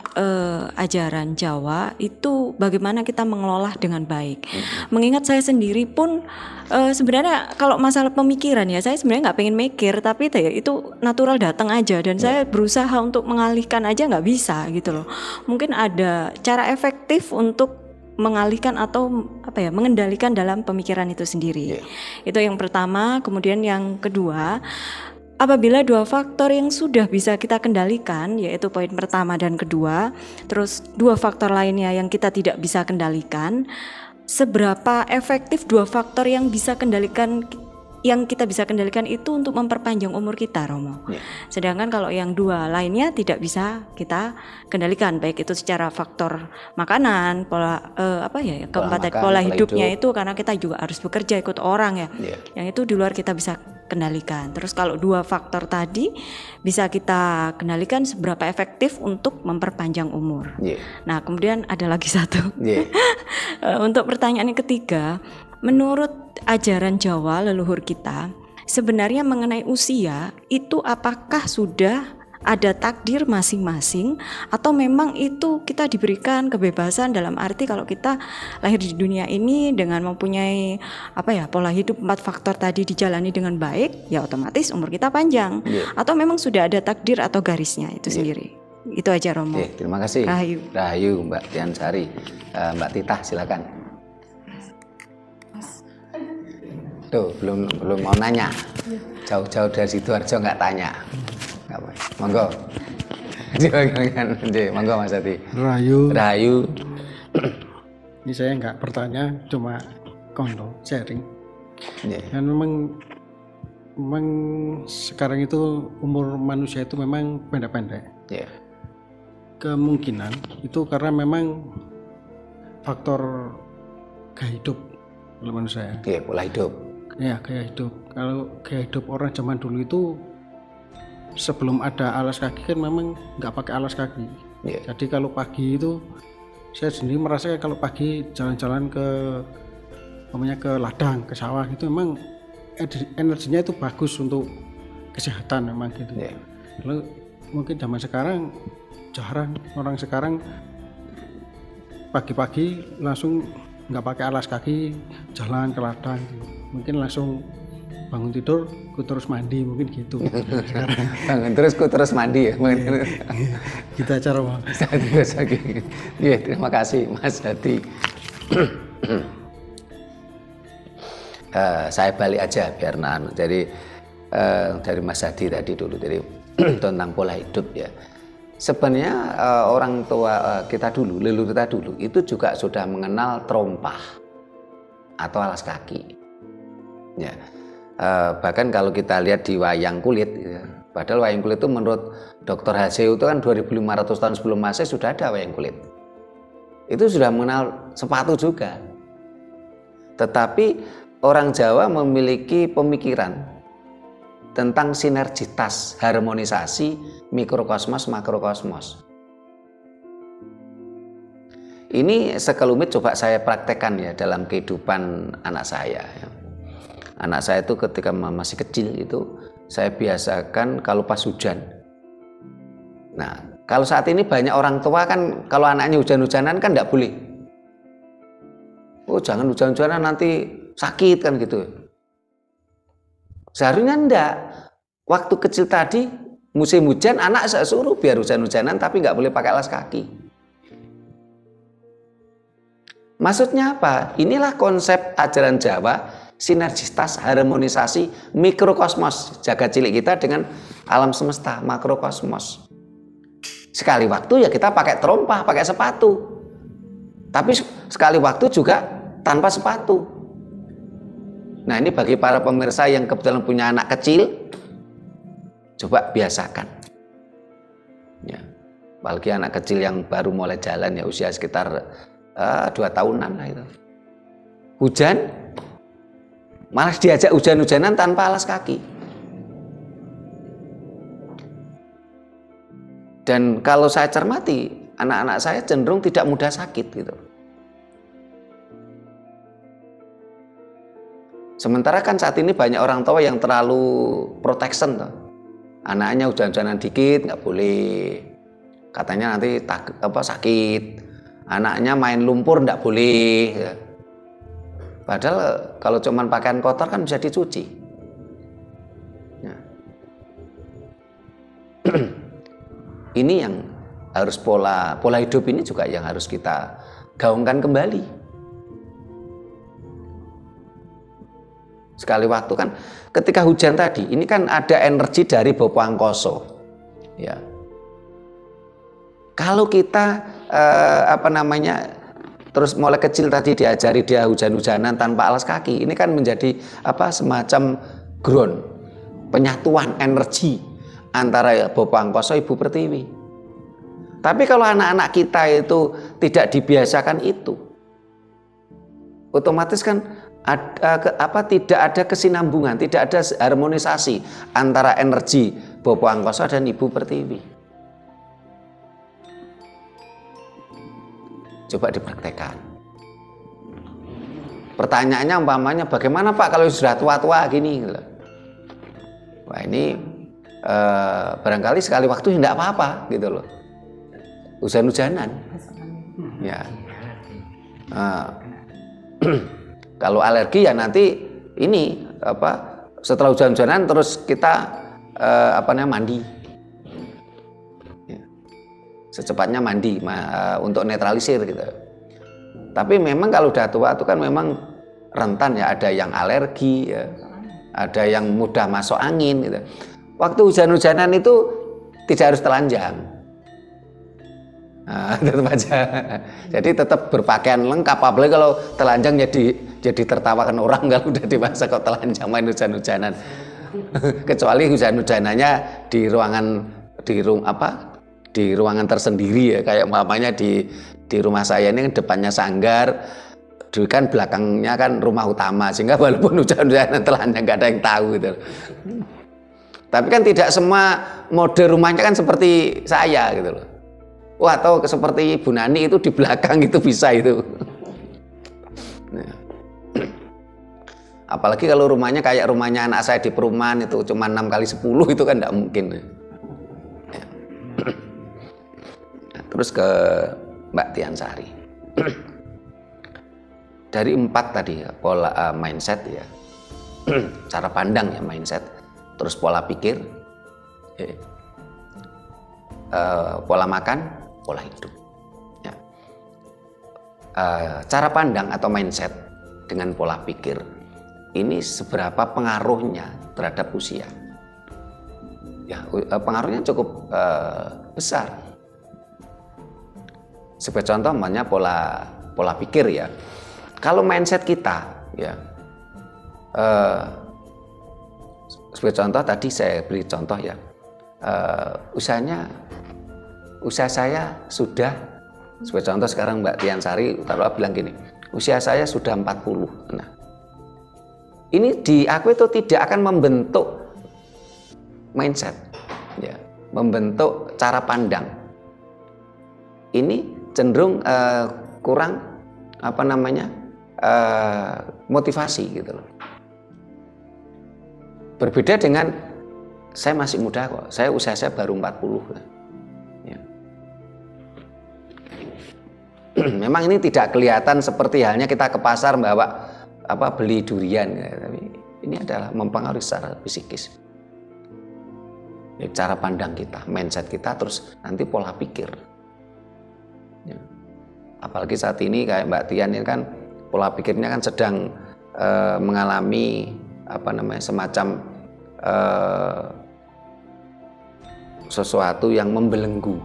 ajaran Jawa itu bagaimana kita mengelola dengan baik. Mengingat saya sendiri pun sebenarnya kalau masalah pemikiran ya, saya sebenarnya nggak pengen mikir, tapi itu natural datang aja, dan saya berusaha untuk mengalihkan aja nggak bisa gitu loh. Mungkin ada cara efektif untuk mengalihkan atau mengendalikan dalam pemikiran itu sendiri. Itu yang pertama. Kemudian yang kedua, apabila 2 faktor yang sudah bisa kita kendalikan, yaitu poin pertama dan kedua, terus 2 faktor lainnya yang kita tidak bisa kendalikan, seberapa efektif 2 faktor yang bisa yang kita bisa kendalikan itu untuk memperpanjang umur kita, Romo. Sedangkan kalau yang dua lainnya tidak bisa kita kendalikan, baik itu secara faktor makanan, pola keempat pola hidupnya itu, karena kita juga harus bekerja ikut orang ya. Yang itu di luar kita bisa kendalikan. Terus kalau dua faktor tadi bisa kita kendalikan seberapa efektif untuk memperpanjang umur. Nah, kemudian ada lagi satu. Untuk pertanyaan yang ketiga, menurut ajaran Jawa leluhur kita, sebenarnya mengenai usia itu apakah sudah ada takdir masing-masing atau memang itu kita diberikan kebebasan, dalam arti kalau kita lahir di dunia ini dengan mempunyai pola hidup 4 faktor tadi dijalani dengan baik, ya otomatis umur kita panjang. Atau memang sudah ada takdir atau garisnya itu sendiri. Itu aja, Romo.
Terima kasih. Rahayu Mbak Tiansari. Mbak Titah silakan. Tuh, belum mau nanya. Jauh-jauh dari Sidoarjo nggak tanya. Monggo. Monggo Mas Adi. Rahayu.
Ini saya nggak bertanya, cuma kondo sharing. Dan memang sekarang itu umur manusia itu memang pendek-pendek. Kemungkinan itu karena memang faktor gaya hidup kalau menurut saya.
Pola hidup.
Ya, gaya hidup. Kalau gaya hidup orang zaman dulu itu sebelum ada alas kaki kan memang nggak pakai alas kaki. Jadi kalau pagi itu saya sendiri merasa kalau pagi jalan-jalan ke ladang, ke sawah itu memang energinya itu bagus untuk kesehatan memang gitu. Lalu mungkin zaman sekarang jarang orang sekarang pagi-pagi langsung nggak pakai alas kaki jalan ke ladang gitu. Mungkin langsung bangun tidur, ku terus mandi, mungkin gitu.
Bangun terus, ku terus mandi ya.
Kita cara Mas.
Terima kasih Mas Hadi. Saya balik aja biar jadi dari Mas Hadi tadi dulu, jadi tentang pola hidup ya. Sebenarnya orang tua kita dulu, leluhur kita dulu itu juga sudah mengenal terompah atau alas kaki. Ya. Bahkan kalau kita lihat di wayang kulit, ya, padahal wayang kulit itu menurut Dr. Haseo itu kan 2500 tahun sebelum Masehi sudah ada wayang kulit. Itu sudah mengenal sepatu juga. Tetapi orang Jawa memiliki pemikiran tentang sinergitas, harmonisasi mikrokosmos makrokosmos. Ini sekelumit coba saya praktekkan ya dalam kehidupan anak saya. Anak saya itu ketika masih kecil itu saya biasakan kalau pas hujan. Nah, kalau saat ini banyak orang tua kan kalau anaknya hujan-hujanan kan enggak boleh. Oh, jangan hujan-hujanan nanti sakit kan gitu. Seharusnya enggak. Waktu kecil tadi musim hujan anak saya suruh biar hujan-hujanan tapi enggak boleh pakai alas kaki. Maksudnya apa? Inilah konsep ajaran Jawa, sinergitas, harmonisasi mikrokosmos, jagat cilik kita dengan alam semesta, makrokosmos. Sekali waktu ya kita pakai terompah, pakai sepatu. Tapi sekali waktu juga tanpa sepatu. Nah, ini bagi para pemirsa yang kebetulan punya anak kecil, coba biasakan. Ya, apalagi anak kecil yang baru mulai jalan ya usia sekitar 2 tahunan lah itu. Hujan, malah diajak hujan-hujanan tanpa alas kaki. Dan kalau saya cermati, anak-anak saya cenderung tidak mudah sakit gitu. Sementara kan saat ini banyak orang tua yang terlalu protection tuh. Anaknya hujan-hujanan dikit nggak boleh, katanya nanti sakit. Anaknya main lumpur nggak boleh. Padahal kalau cuman pakaian kotor kan bisa dicuci. Ya. Ini yang harus pola hidup ini juga yang harus kita gaungkan kembali. Sekali waktu kan ketika hujan tadi, ini kan ada energi dari Bopo Angkoso. Ya. Kalau kita terus mulai kecil tadi diajari dia hujan-hujanan tanpa alas kaki, ini kan menjadi semacam ground, penyatuan energi antara Bapak Angkoso, Ibu Pertiwi. Tapi kalau anak-anak kita itu tidak dibiasakan itu, otomatis kan tidak ada kesinambungan, tidak ada harmonisasi antara energi Bapak Angkoso dan Ibu Pertiwi. Coba dipraktekkan. Pertanyaannya umpamanya, bagaimana Pak kalau sudah tua-tua gini? Wah, ini barangkali sekali waktu tidak apa-apa gitu loh. Hujan-hujanan. Ya. Kalau alergi ya nanti ini setelah hujan-hujanan terus kita mandi. Secepatnya mandi untuk netralisir gitu. Tapi memang kalau udah tua itu kan memang rentan ya, ada yang alergi ya, ada yang mudah masuk angin gitu. Waktu hujan-hujanan itu tidak harus telanjang. Tetap aja. Jadi tetap berpakaian lengkap, apalagi kalau telanjang jadi tertawakan orang kalau udah dewasa kok telanjang main hujan-hujanan. Kecuali hujan-hujanannya di ruangan tersendiri ya, kayak mamanya di rumah saya ini depannya sanggar, kan belakangnya kan rumah utama, sehingga walaupun hujan-hujanan telanjang nggak ada yang tahu gitu. Tapi kan tidak semua mode rumahnya kan seperti saya gitu loh. Wah, atau seperti Bu Nani itu di belakang itu bisa itu. Nah. Apalagi kalau rumahnya kayak rumahnya anak saya di perumahan itu cuma 6x10 itu kan tidak mungkin. Terus ke Mbak Tian Sari. Dari 4 tadi pola mindset ya, cara pandang ya mindset, terus pola pikir, pola makan, pola hidup. Ya. Cara pandang atau mindset dengan pola pikir ini seberapa pengaruhnya terhadap usia? Ya, pengaruhnya cukup besar. Sebagai contoh namanya pola pikir ya. Kalau mindset kita ya, sebagai contoh tadi saya beri contoh ya, usia saya sudah, sebagai contoh sekarang Mbak Tian Sari kalau bilang gini, usia saya sudah 40. Nah, ini di aku itu tidak akan membentuk mindset ya, membentuk cara pandang. Ini cenderung kurang motivasi gitu loh. Berbeda dengan saya masih muda kok, usia saya baru 40 ya. Memang ini tidak kelihatan seperti halnya kita ke pasar membawa beli durian ya, tapi ini adalah mempengaruhi secara psikis ya, cara pandang kita, mindset kita, terus nanti pola pikir ya. Apalagi saat ini kayak Mbak Tian ini kan pola pikirnya kan sedang mengalami semacam sesuatu yang membelenggu,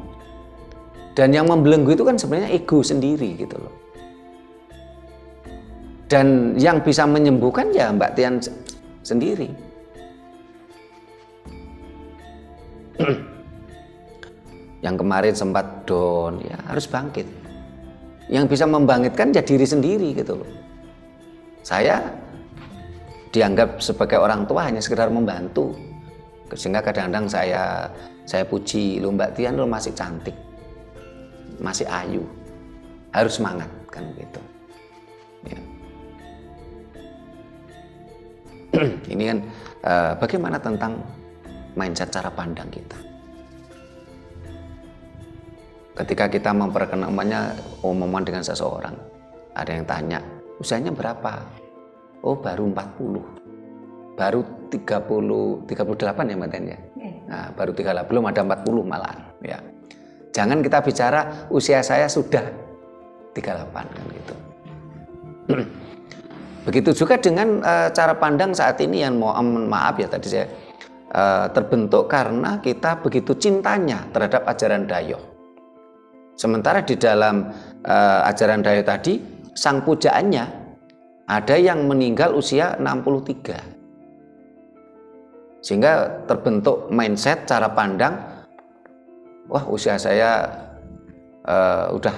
dan yang membelenggu itu kan sebenarnya ego sendiri gitu loh. Dan yang bisa menyembuhkan ya Mbak Tian sendiri. Yang kemarin sempat down ya harus bangkit. Yang bisa membangkitkan ya diri sendiri gitu loh. Saya dianggap sebagai orang tua hanya sekedar membantu, sehingga kadang-kadang saya puji, lo Mbak Tian lo masih cantik, masih ayu, harus semangat kan gitu ya. Ini kan bagaimana tentang mindset, cara pandang kita ketika kita memperkenalkannya omongan dengan seseorang. Ada yang tanya usianya berapa, oh baru 40, baru 38 ya Mbak Tian ya. Nah, baru 38, belum ada 40 malah ya. Jangan kita bicara usia saya sudah 38 kan gitu. Begitu juga dengan cara pandang saat ini yang maaf ya tadi saya terbentuk karena kita begitu cintanya terhadap ajaran Dayoh. Sementara di dalam ajaran Dayo tadi, sang pujaannya ada yang meninggal usia 63. Sehingga terbentuk mindset, cara pandang, wah usia saya udah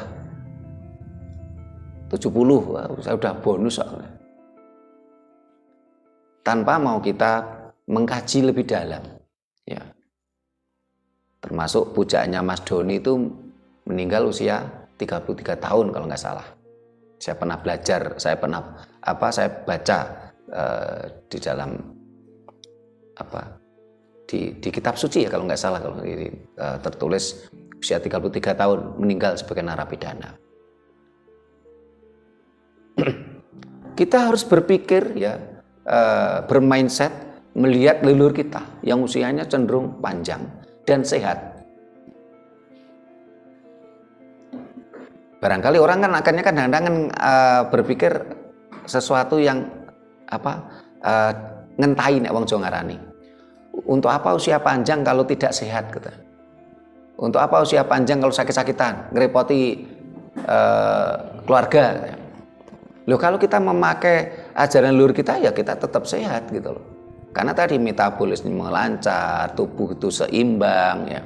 70, saya udah bonus soalnya. Tanpa mau kita mengkaji lebih dalam, ya. Termasuk pujaannya Mas Doni itu meninggal usia 33 tahun kalau nggak salah. Saya pernah belajar, saya baca di dalam di kitab suci ya kalau nggak salah, kalau ini tertulis usia 33 tahun meninggal sebagai narapidana. Kita harus berpikir ya, bermindset melihat leluhur kita yang usianya cenderung panjang dan sehat. Barangkali orang kan akhirnya kadang-kadang berpikir sesuatu yang ngentai nek wong Jawa ngarani. Untuk apa usia panjang kalau tidak sehat gitu. Untuk apa usia panjang kalau sakit-sakitan, ngerepoti keluarga. Loh, kalau kita memakai ajaran leluhur kita ya kita tetap sehat gitu loh. Karena tadi metabolisme lancar, tubuh itu seimbang ya.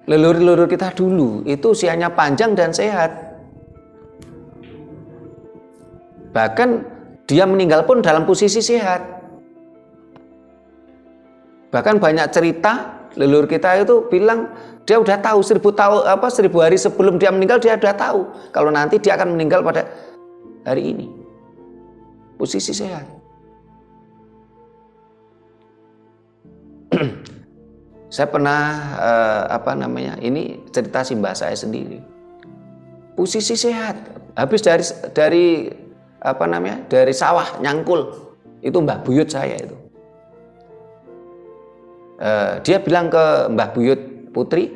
Leluhur-leluhur kita dulu itu usianya panjang dan sehat. Bahkan dia meninggal pun dalam posisi sehat. Bahkan banyak cerita leluhur kita itu bilang dia udah tahu 1000 hari sebelum dia meninggal dia udah tahu kalau nanti dia akan meninggal pada hari ini. Posisi sehat. Saya pernah ini cerita simbah saya sendiri. Posisi sehat, habis dari sawah nyangkul. Itu Mbah Buyut saya itu. Dia bilang ke Mbah Buyut, "Putri,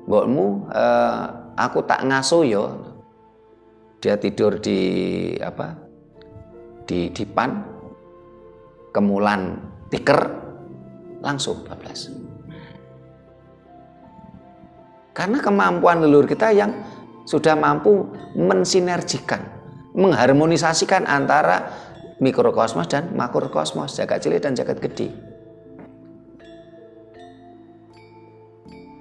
mbokmu aku tak ngaso yo." Dia tidur di dipan, kemulan tiker, langsung 12. Karena kemampuan leluhur kita yang sudah mampu mensinergikan, mengharmonisasikan antara mikrokosmos dan makrokosmos, jagat cilik dan jagat gede.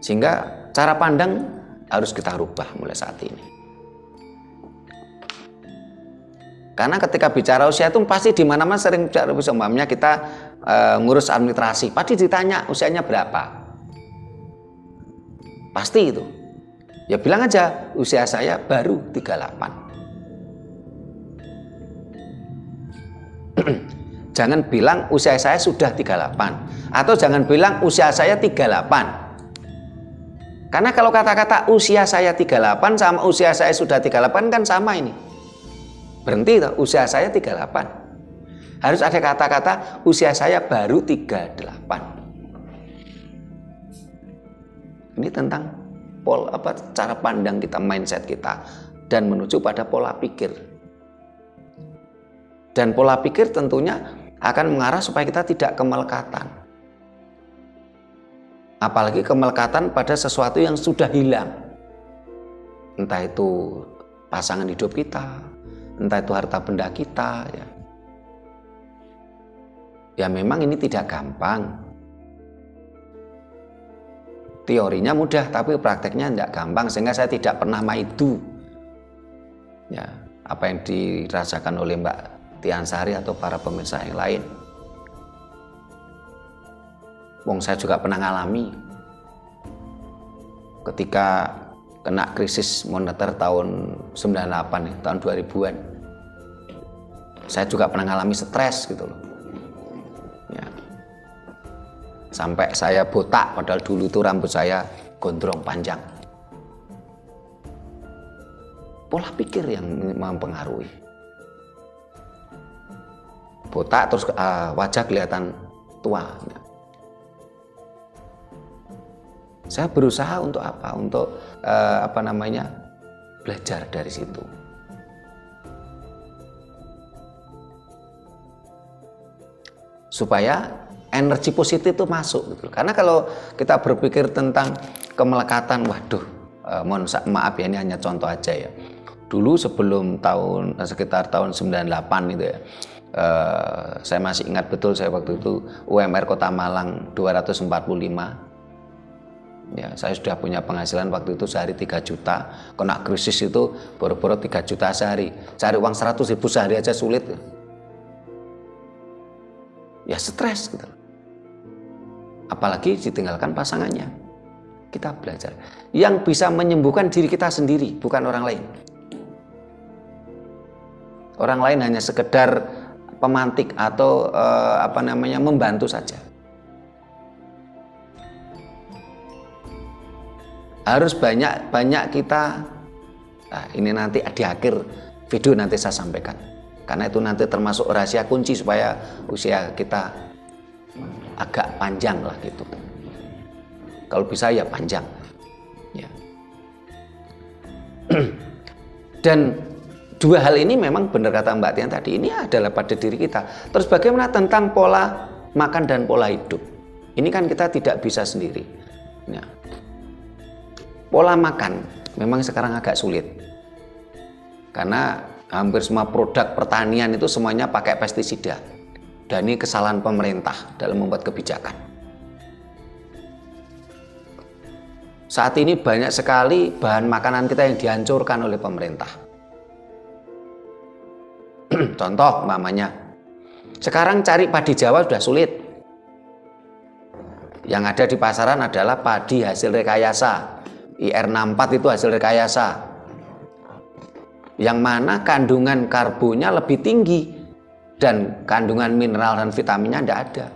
Sehingga cara pandang harus kita rubah mulai saat ini. Karena ketika bicara usia itu pasti di mana-mana sering bicara usia, umpamanya kita ngurus administrasi, pasti ditanya usianya berapa. Pasti itu. Ya bilang aja usia saya baru 38. Jangan bilang usia saya sudah 38 atau jangan bilang usia saya 38. Karena kalau kata-kata usia saya 38 sama usia saya sudah 38 kan sama ini. Berhenti toh, usia saya 38. Harus ada kata-kata usia saya baru 38. Ini tentang cara pandang kita, mindset kita, dan menuju pada pola pikir. Dan pola pikir tentunya akan mengarah supaya kita tidak kemelekatan. Apalagi kemelekatan pada sesuatu yang sudah hilang. Entah itu pasangan hidup kita, entah itu harta benda kita. Ya memang ini tidak gampang. Teorinya mudah, tapi prakteknya tidak gampang, sehingga saya tidak pernah maidu. Ya, apa yang dirasakan oleh Mbak Tiansari atau para pemirsa yang lain. Wong saya juga pernah ngalami. Ketika kena krisis moneter tahun 98, tahun 2000-an. Saya juga pernah ngalami stres gitu loh. Ya. Sampai saya botak, padahal dulu itu rambut saya gondrong panjang. Pola pikir yang mempengaruhi. Botak terus wajah kelihatan tua. Saya berusaha untuk apa? Untuk belajar dari situ. Supaya energi positif itu masuk gitu. Karena kalau kita berpikir tentang kemelekatan, waduh, mohon maaf ya, ini hanya contoh aja ya. Dulu sebelum sekitar tahun 98 itu ya, saya masih ingat betul, saya waktu itu UMR Kota Malang 245. Ya, saya sudah punya penghasilan waktu itu sehari 3 juta, kena krisis itu boro-boro 3 juta sehari. Cari uang 100.000 sehari aja sulit. Ya stres gitu. Apalagi ditinggalkan pasangannya. Kita belajar. Yang bisa menyembuhkan diri kita sendiri, bukan orang lain. Orang lain hanya sekedar pemantik atau membantu saja. Harus banyak kita, nah ini nanti di akhir video nanti saya sampaikan, karena itu nanti termasuk rahasia kunci supaya usia kita agak panjang lah gitu. Kalau bisa ya panjang ya. Dan dua hal ini memang benar kata Mbak Tian tadi, ini adalah pada diri kita. Terus bagaimana tentang pola makan dan pola hidup? Ini kan kita tidak bisa sendiri ya. Pola makan memang sekarang agak sulit, karena hampir semua produk pertanian itu semuanya pakai pestisida, dan ini kesalahan pemerintah dalam membuat kebijakan. Saat ini banyak sekali bahan makanan kita yang dihancurkan oleh pemerintah. Contoh mamanya, sekarang cari padi Jawa sudah sulit. Yang ada di pasaran adalah padi hasil rekayasa. IR64 itu hasil rekayasa, yang mana kandungan karbonnya lebih tinggi dan kandungan mineral dan vitaminnya tidak ada.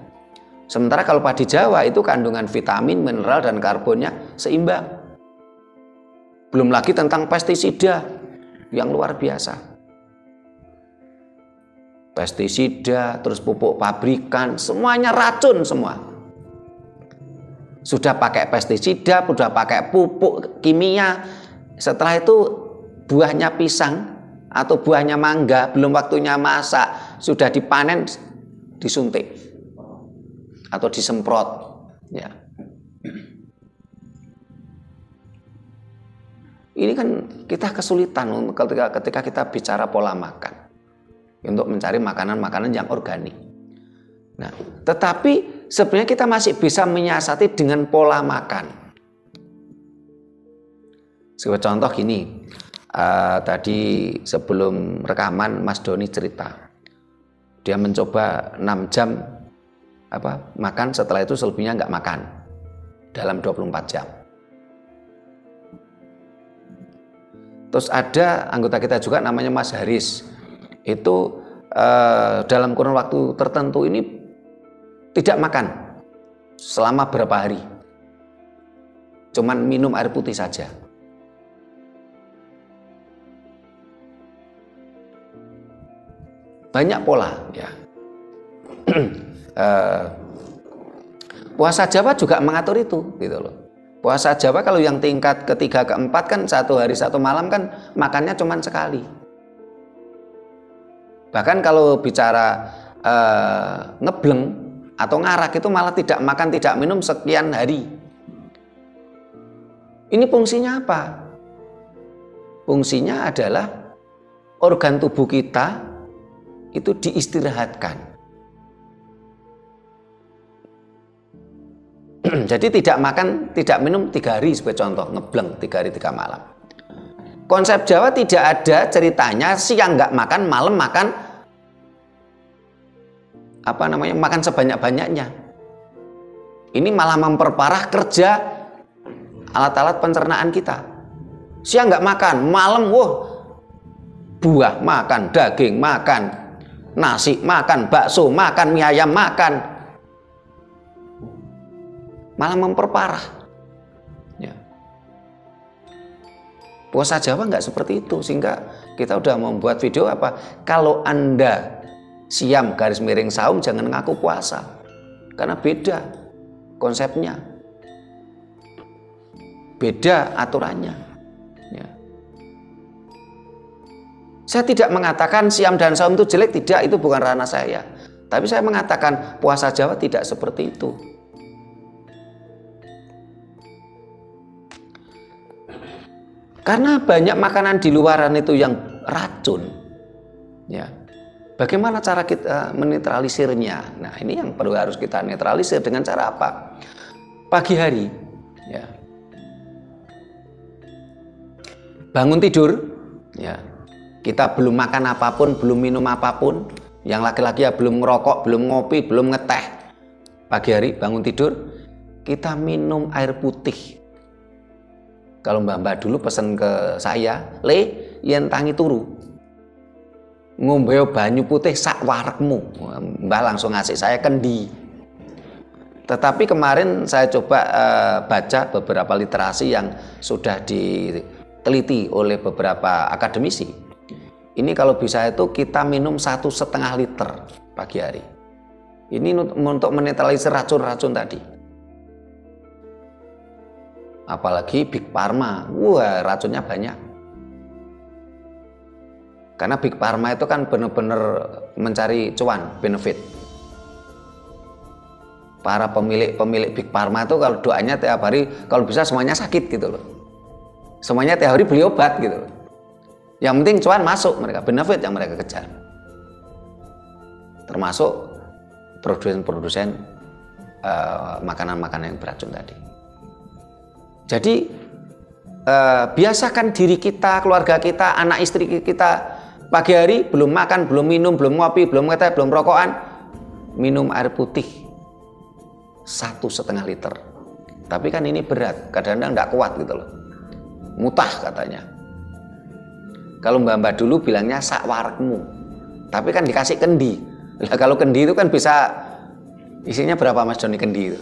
Sementara kalau padi Jawa itu kandungan vitamin, mineral dan karbonnya seimbang. Belum lagi tentang pestisida yang luar biasa. Pestisida, terus pupuk pabrikan, semuanya racun semua. Sudah pakai pestisida, sudah pakai pupuk kimia. Setelah itu buahnya pisang atau buahnya mangga, belum waktunya masak, sudah dipanen, disuntik atau disemprot. Ya. Ini kan kita kesulitan ketika kita bicara pola makan untuk mencari makanan-makanan yang organik. Nah, tetapi sebenarnya kita masih bisa menyiasati dengan pola makan. Sebagai contoh gini, tadi sebelum rekaman Mas Doni cerita, dia mencoba 6 jam makan, setelah itu selebihnya nggak makan dalam 24 jam. Terus ada anggota kita juga namanya Mas Haris, itu dalam kurun waktu tertentu ini tidak makan selama berapa hari, cuman minum air putih saja. Banyak pola ya. Puasa Jawa juga mengatur itu gitu loh. Puasa Jawa kalau yang tingkat ketiga keempat kan 1 hari 1 malam kan makannya cuman sekali. Bahkan kalau bicara ngebleng atau ngarak itu malah tidak makan tidak minum sekian hari. Ini fungsinya apa? Fungsinya adalah organ tubuh kita itu diistirahatkan. Jadi tidak makan tidak minum 3 hari sebagai contoh, ngebleng 3 hari 3 malam. Konsep Jawa tidak ada ceritanya siang nggak makan, malam makan makan sebanyak-banyaknya. Ini malah memperparah kerja alat-alat pencernaan kita. Siang nggak makan, malam buah makan, daging makan, nasi makan, bakso makan, mie ayam makan, malah memperparah. Ya. Puasa Jawa nggak seperti itu, sehingga kita udah membuat video kalau Anda siam _ saum jangan ngaku puasa, karena beda konsepnya, beda aturannya ya. Saya tidak mengatakan siam dan saum itu jelek, tidak, itu bukan ranah saya, tapi saya mengatakan puasa Jawa tidak seperti itu. Karena banyak makanan di luaran itu yang racun. Ya. Bagaimana cara kita menetralisirnya? Nah, ini yang perlu harus kita netralisir dengan cara apa? Pagi hari, ya. Bangun tidur, ya. Kita belum makan apapun, belum minum apapun. Yang laki-laki ya belum ngerokok, belum ngopi, belum ngeteh. Pagi hari bangun tidur, kita minum air putih. Kalau mbak-mbak dulu pesen ke saya, "Le, yen tangi turu. Ngombe banyu putih sak warekmu." Mbak langsung ngasih saya kendi. Tetapi kemarin saya coba baca beberapa literasi yang sudah diteliti oleh beberapa akademisi. Ini kalau bisa itu kita minum 1,5 liter pagi hari. Ini untuk menetralisir racun-racun tadi. Apalagi Big Pharma, wah racunnya banyak. Karena Big Pharma itu kan benar-benar mencari cuan, benefit. Para pemilik Big Pharma itu kalau doanya tiap hari, kalau bisa semuanya sakit gitu loh. Semuanya tiap hari beli obat gitu loh. Yang penting cuan masuk mereka, benefit yang mereka kejar. Termasuk produsen-produsen makanan-makanan yang beracun tadi. Jadi biasakan diri kita, keluarga kita, anak istri kita pagi hari belum makan, belum minum, belum ngopi, belum ngeteh, belum rokokan, minum air putih 1,5 liter. Tapi kan ini berat, kadang-kadang nggak kuat gitu loh. Mutah katanya. Kalau mbak-mbak dulu bilangnya sak warekmu. Tapi kan dikasih kendi. Nah, kalau kendi itu kan bisa isinya berapa Mas Doni kendi itu?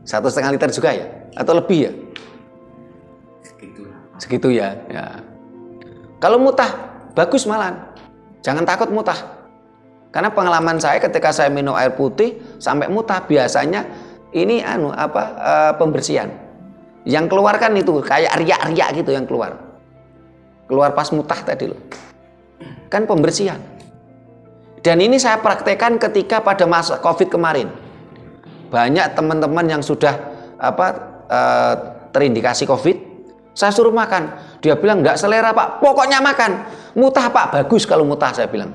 1,5 liter juga ya? Atau lebih ya? Segitu ya. Kalau mutah, bagus malah. Jangan takut mutah. Karena pengalaman saya ketika saya minum air putih sampai mutah, biasanya ini pembersihan. Yang keluar kan itu kayak riak-riak gitu yang keluar. Keluar pas mutah tadi loh. Kan pembersihan. Dan ini saya praktekkan ketika pada masa Covid kemarin. Banyak teman-teman yang sudah terindikasi Covid, saya suruh makan. Dia bilang nggak selera Pak, pokoknya makan. Mutah Pak, bagus kalau mutah saya bilang.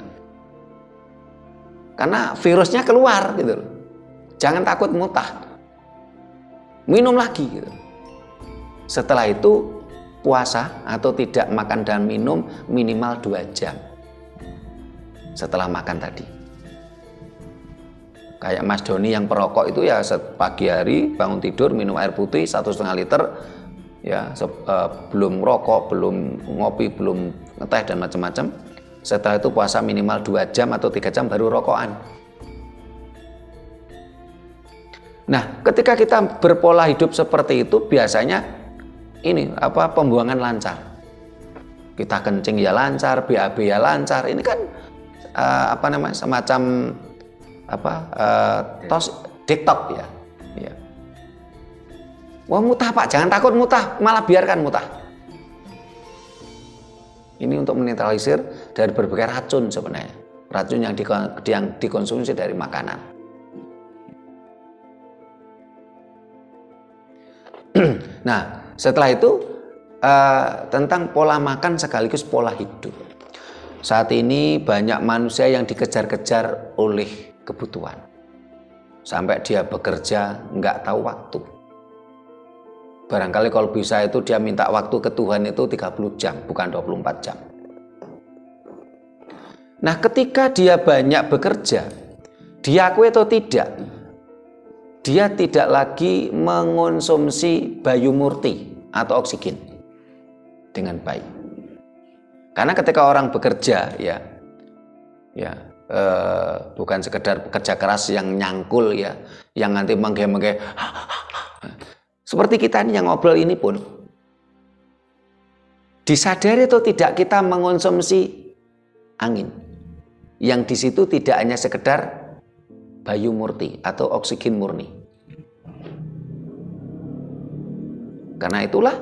Karena virusnya keluar gitu loh. Jangan takut mutah. Minum lagi gitu. Setelah itu puasa atau tidak makan dan minum minimal 2 jam setelah makan tadi. Kayak Mas Doni yang perokok itu ya pagi hari bangun tidur minum air putih 1,5 liter ya, belum rokok, belum ngopi, belum ngeteh dan macam-macam. Setelah itu puasa minimal 2 jam atau 3 jam baru rokokan. Nah, ketika kita berpola hidup seperti itu biasanya ini pembuangan lancar. Kita kencing ya lancar, BAB ya lancar. Ini kan semacam detox ya. Wah mutah Pak, jangan takut mutah, malah biarkan mutah. Ini untuk menetralisir dari berbagai racun sebenarnya. Racun yang dikonsumsi dari makanan. Nah, setelah itu tentang pola makan sekaligus pola hidup. Saat ini banyak manusia yang dikejar-kejar oleh kebutuhan. Sampai dia bekerja nggak tahu waktu. Barangkali kalau bisa itu dia minta waktu ke Tuhan itu 30 jam, bukan 24 jam. Nah, ketika dia banyak bekerja, diakui atau tidak, dia tidak lagi mengonsumsi bayu murti atau oksigen dengan baik. Karena ketika orang bekerja bukan sekedar bekerja keras yang nyangkul ya, yang nanti mengge-mengge. Seperti kita ini yang ngobrol ini pun disadari atau tidak kita mengonsumsi angin. Yang di situ tidak hanya sekedar bayu murti atau oksigen murni. Karena itulah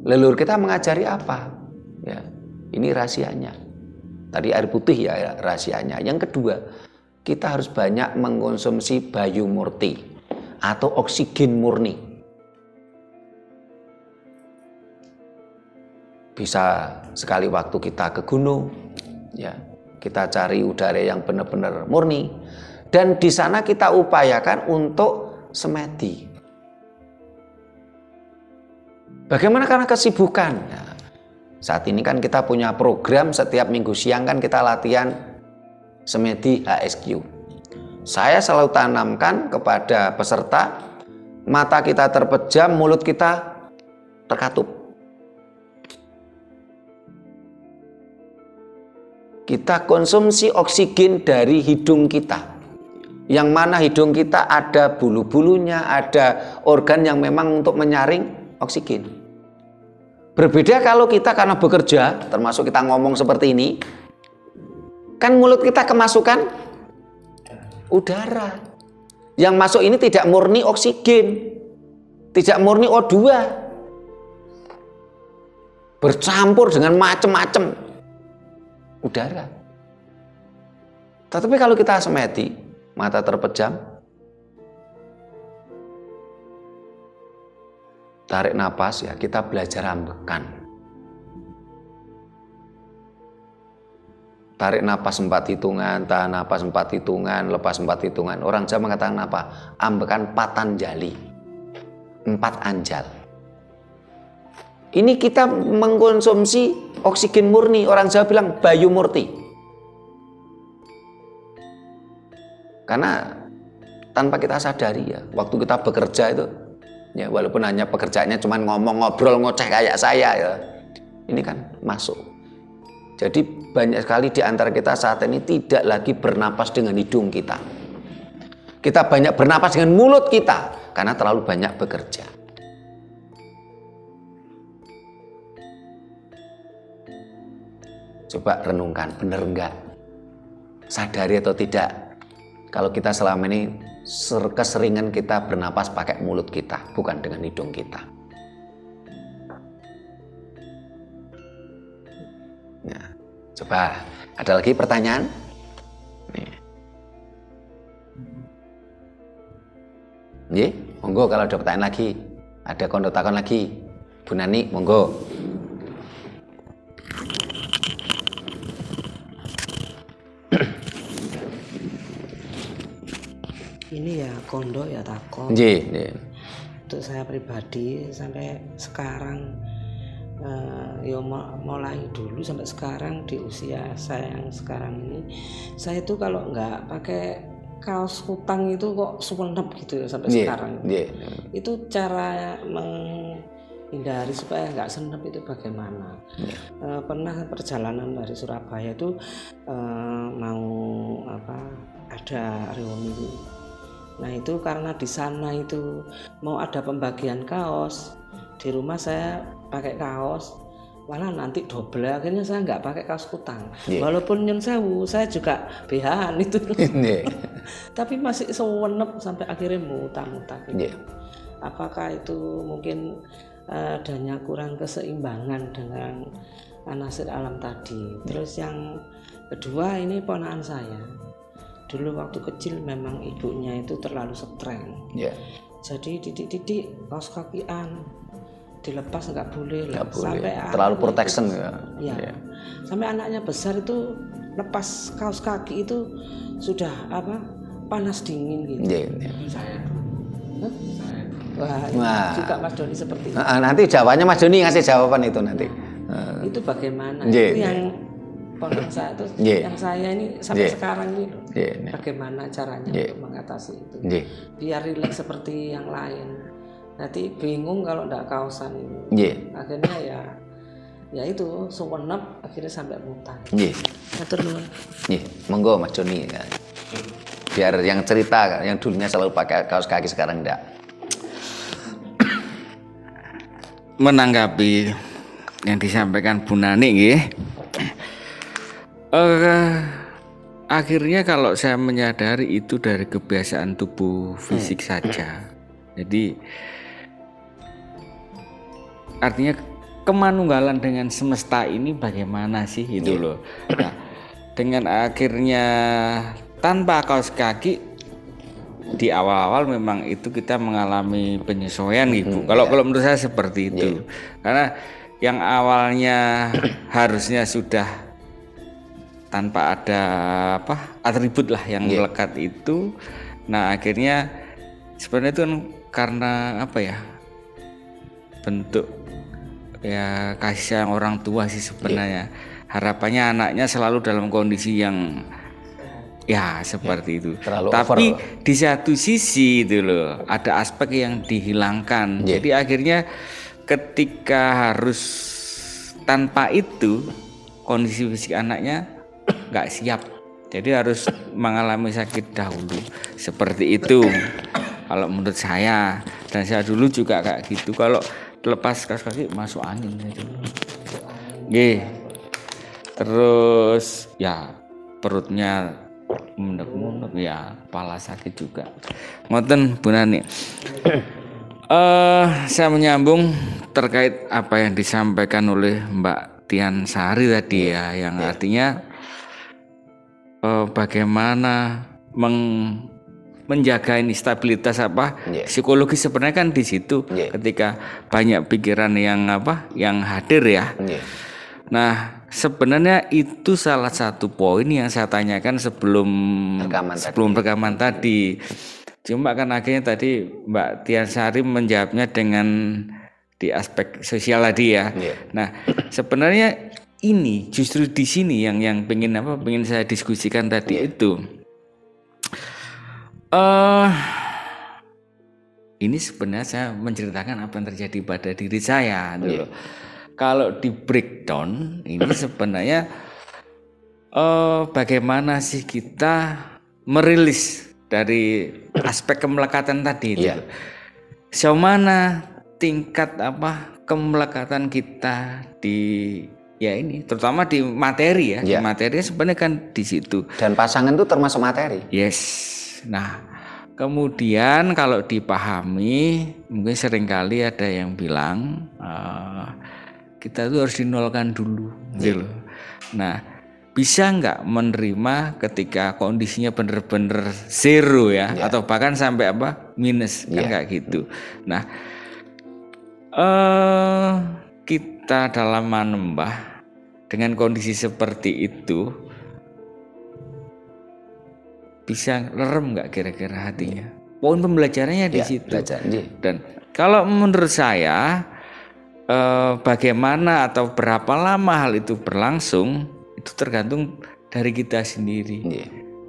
leluhur kita mengajari apa? Ya, ini rahasianya. Tadi air putih ya rahasianya. Yang kedua, kita harus banyak mengkonsumsi bayu murti atau oksigen murni. bisa sekali waktu kita ke gunung, ya, kita cari udara yang benar-benar murni, dan di sana kita upayakan untuk semedi. Bagaimana karena kesibukan? Nah, saat ini kan kita punya program setiap minggu siang kan kita latihan semedi HSQ. Saya selalu tanamkan kepada peserta, mata kita terpejam, mulut kita terkatup. Kita konsumsi oksigen dari hidung kita. Yang mana hidung kita ada bulu-bulunya, ada organ yang memang untuk menyaring oksigen. Berbeda kalau kita karena bekerja, termasuk kita ngomong seperti ini, kan mulut kita kemasukan udara. Yang masuk ini tidak murni oksigen, tidak murni O2, bercampur dengan macam-macam udara. Tetapi kalau kita semedi, mata terpejam, tarik napas, ya kita belajar ambekan. Tarik napas 4 hitungan, tahan napas 4 hitungan, lepas 4 hitungan. Orang Jawa mengatakan apa? Ambekan patanjali, 4 anjal. Ini kita mengkonsumsi oksigen murni. Orang Jawa bilang bayu murti. Karena tanpa kita sadari, ya, waktu kita bekerja itu, ya, walaupun hanya pekerjaannya cuma ngomong, ngobrol, ngoceh kayak saya, ya, ini kan masuk. Jadi banyak sekali di antara kita saat ini tidak lagi bernapas dengan hidung kita. Kita banyak bernapas dengan mulut kita karena terlalu banyak bekerja. Coba renungkan, benar enggak? Sadari atau tidak? Kalau kita selama ini keseringan kita bernapas pakai mulut kita, bukan dengan hidung kita. Nah, coba ada lagi pertanyaan? Nih. Nih, monggo kalau ada pertanyaan lagi, ada kontak lagi, Bu Nani, monggo.
Ini ya kondo ya takon. Untuk saya pribadi sampai sekarang, mulai dulu sampai sekarang di usia saya yang sekarang ini, saya itu kalau nggak pakai kaos kutang itu kok suwenep gitu ya sampai sekarang. Itu cara menghindari supaya nggak senep itu bagaimana? Pernah perjalanan dari Surabaya itu mau ada reuni. Nah itu karena di sana itu mau ada pembagian kaos, di rumah saya pakai kaos, malah nanti double, akhirnya saya nggak pakai kaos kutang. Walaupun nyun sewu, saya juga BH-an itu, tapi masih sewenep sampai akhirnya muta-muta. Apakah itu mungkin adanya kurang keseimbangan dengan anasir alam tadi? Terus yang kedua ini ponakan saya. Dulu waktu kecil memang ibunya itu terlalu streng. Jadi didik kaos kakian dilepas nggak boleh. Sampai
terlalu protection
ya. Sampai anaknya besar itu lepas kaos kaki itu sudah panas dingin gitu. Saya Wah, juga Mas Doni seperti itu.
Nanti jawabannya Mas Doni ngasih jawaban itu nanti.
Itu bagaimana? Itu yang ponakan saya itu, yang saya ini sampai sekarang ini loh, bagaimana caranya untuk mengatasi itu, biar rileks seperti yang lain. Nanti bingung kalau enggak kaosan ini. Akhirnya ya itu suwenep, akhirnya sampai mutan. Atur nuwun.
Monggo Mas Joni. Biar yang cerita yang dulunya selalu pakai kaos kaki sekarang enggak.
Menanggapi yang disampaikan Bu Nani nggih. Akhirnya kalau saya menyadari itu dari kebiasaan tubuh fisik saja. Jadi artinya kemanunggalan dengan semesta ini bagaimana sih itu loh. Nah, dengan akhirnya tanpa kaos kaki di awal-awal memang itu kita mengalami penyesuaian gitu. Kalau menurut saya seperti itu. Karena yang awalnya harusnya sudah tanpa ada atribut lah yang melekat itu. Nah akhirnya sebenarnya itu kan karena bentuk ya kasih sayang orang tua sih sebenarnya. Harapannya anaknya selalu dalam kondisi yang ya seperti itu. Tapi di satu sisi itu loh ada aspek yang dihilangkan. Jadi akhirnya ketika harus tanpa itu kondisi fisik anaknya nggak siap. Jadi harus mengalami sakit dahulu. Seperti itu. Kalau menurut saya, dan saya dulu juga kayak gitu. Kalau lepas kaki masuk angin gitu. Terus ya perutnya mundek-mundek, ya kepala sakit juga. Ngoten Bu Nani. Saya menyambung terkait apa yang disampaikan oleh Mbak Tian Sari tadi ya, yang artinya bagaimana menjaga ini stabilitas psikologi sebenarnya kan di situ ketika banyak pikiran yang hadir ya. Nah sebenarnya itu salah satu poin yang saya tanyakan sebelum rekaman tadi. Cuma kan akhirnya tadi Mbak Tian Sari menjawabnya dengan di aspek sosial tadi ya. Nah sebenarnya ini justru di sini yang pengen saya diskusikan tadi itu. Ini sebenarnya saya menceritakan apa yang terjadi pada diri saya dulu. Kalau di breakdown ini sebenarnya bagaimana sih kita merilis dari aspek kemelekatan tadi itu. Sejauh mana tingkat kemelekatan kita di ini terutama di materi ya. Di materi sebenarnya kan di situ.
Dan pasangan itu termasuk materi.
Yes. Nah, kemudian kalau dipahami, mungkin seringkali ada yang bilang kita itu harus dinolkan dulu, gitu. Nah, bisa nggak menerima ketika kondisinya benar-benar zero ya, atau bahkan sampai minus kan kayak gitu. Nah, kita dalam menembah dengan kondisi seperti itu. Bisa lerem nggak kira-kira hatinya? Poin pembelajarannya di situ. Dan kalau menurut saya, bagaimana atau berapa lama hal itu berlangsung itu tergantung dari kita sendiri.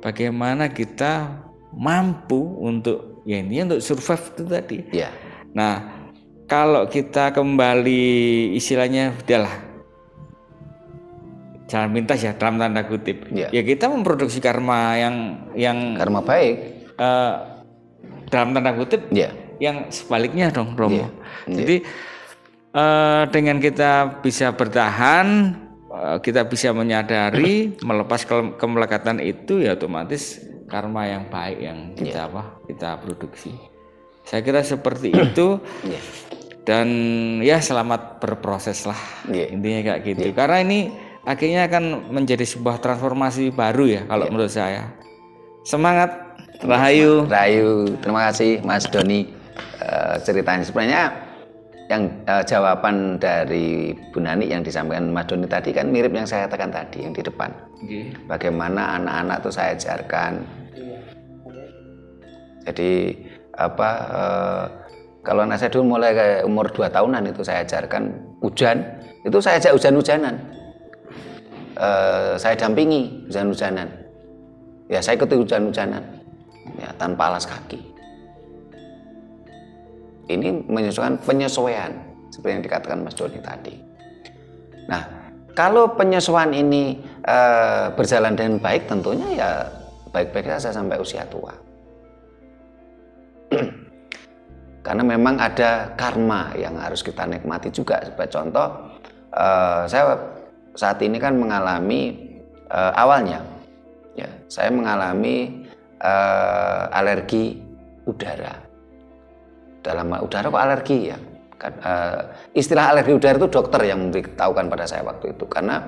Bagaimana kita mampu untuk untuk survive itu tadi. Nah, kalau kita kembali istilahnya udahlah jalan pintas ya dalam tanda kutip. Ya kita memproduksi karma yang
karma baik.
Dalam tanda kutip yang sebaliknya dong Romo. Jadi dengan kita bisa bertahan, kita bisa menyadari melepas kemelekatan itu ya otomatis karma yang baik yang kita produksi. Saya kira seperti itu. Dan ya selamat berproses lah. Intinya kayak gitu. Karena ini akhirnya akan menjadi sebuah transformasi baru ya kalau menurut saya. Semangat, Rahayu.
Terima kasih Mas Doni ceritanya. Sebenarnya yang jawaban dari Bu Nani yang disampaikan Mas Doni tadi kan mirip yang saya katakan tadi yang di depan. Bagaimana anak-anak itu saya ajarkan. Jadi kalau anak saya dulu mulai ke umur 2 tahunan itu saya ajarkan hujan, itu saya ajak hujan-hujanan. Saya dampingi hujan-hujanan. Ya saya ikuti hujan-hujanan. Ya tanpa alas kaki. Ini penyesuaian seperti yang dikatakan Mas Doni tadi. Nah, kalau penyesuaian ini berjalan dengan baik, tentunya ya baik-baik saja sampai usia tua. Karena memang ada karma yang harus kita nikmati juga. Sebagai contoh, saya saat ini kan mengalami awalnya, saya mengalami alergi udara. Dalam udara kok alergi ya? Istilah alergi udara itu dokter yang memberitahukan pada saya waktu itu. Karena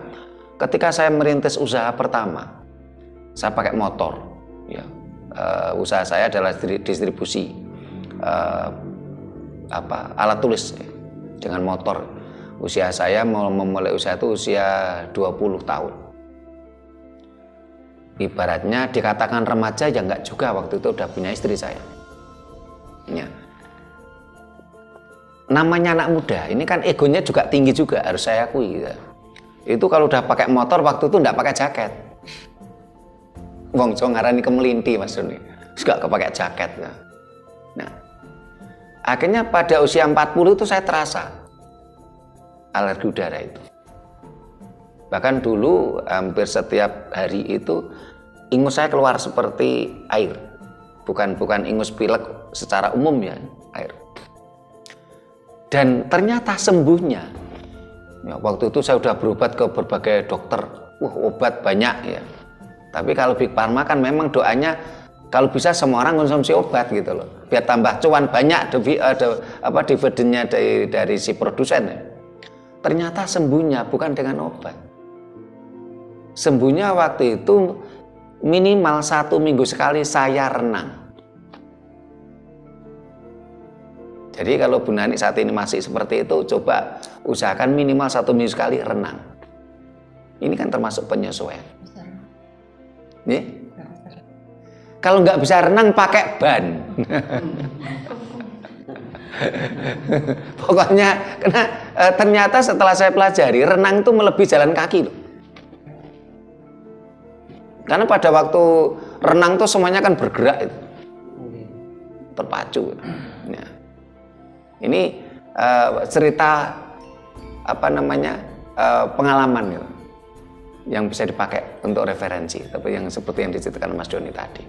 ketika saya merintis usaha pertama, saya pakai motor. Usaha saya adalah distribusi alat tulis dengan motor. Usia saya mau memulai usaha itu usia 20 tahun. Ibaratnya dikatakan remaja ya enggak juga, waktu itu udah punya istri saya. Ya. Namanya anak muda, ini kan egonya juga tinggi juga, harus saya akui gitu. Itu kalau udah pakai motor waktu itu enggak pakai jaket. Wong Jawa ngarani kemelinti Mas Doni. Juga kepakai jaket. Nah, akhirnya pada usia 40 itu saya terasa alergi udara itu. Bahkan dulu hampir setiap hari itu ingus saya keluar seperti air. Bukan ingus pilek secara umum ya, air. Dan ternyata sembuhnya. Ya, waktu itu saya sudah berobat ke berbagai dokter. Obat banyak ya. Tapi kalau Big Pharma kan memang doanya kalau bisa semua orang konsumsi obat gitu loh, biar tambah cuan banyak dividennya dari si produsen ya. Ternyata sembuhnya bukan dengan obat. Sembuhnya waktu itu minimal 1 minggu sekali saya renang. Jadi kalau Bu Nani saat ini masih seperti itu, coba usahakan minimal 1 minggu sekali renang. Ini kan termasuk penyesuaian. Nih? Kalau nggak bisa renang pakai ban. Pokoknya karena ternyata setelah saya pelajari renang itu melebihi jalan kaki loh. Karena pada waktu renang tuh semuanya kan bergerak itu. Terpacu. Nah, ini cerita pengalaman gitu, yang bisa dipakai untuk referensi, tapi yang seperti yang diceritakan Mas Doni tadi.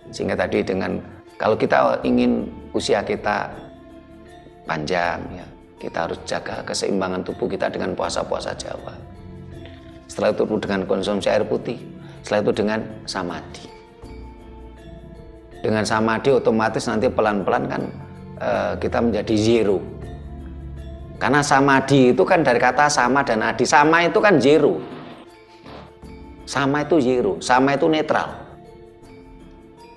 Sehingga tadi dengan kalau kita ingin usia kita panjang ya, kita harus jaga keseimbangan tubuh kita dengan puasa-puasa Jawa. Setelah itu dengan konsumsi air putih, setelah itu dengan samadhi. Dengan samadhi otomatis nanti pelan-pelan kan kita menjadi zero. Karena samadhi itu kan dari kata sama dan adi. Sama itu kan zero. Sama itu zero. Sama itu netral.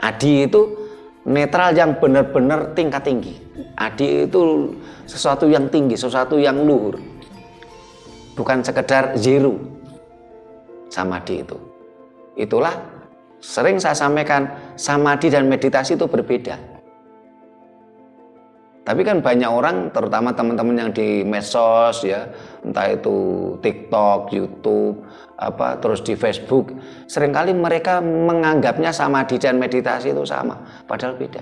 Adi itu netral yang benar-benar tingkat tinggi. Adi itu sesuatu yang tinggi, sesuatu yang luhur. Bukan sekedar zero. Samadhi itu. Itulah sering saya sampaikan, samadhi dan meditasi itu berbeda. Tapi kan banyak orang, terutama teman-teman yang di medsos ya, entah itu TikTok, YouTube, terus di Facebook, seringkali mereka menganggapnya samadhi dan meditasi itu sama, padahal beda.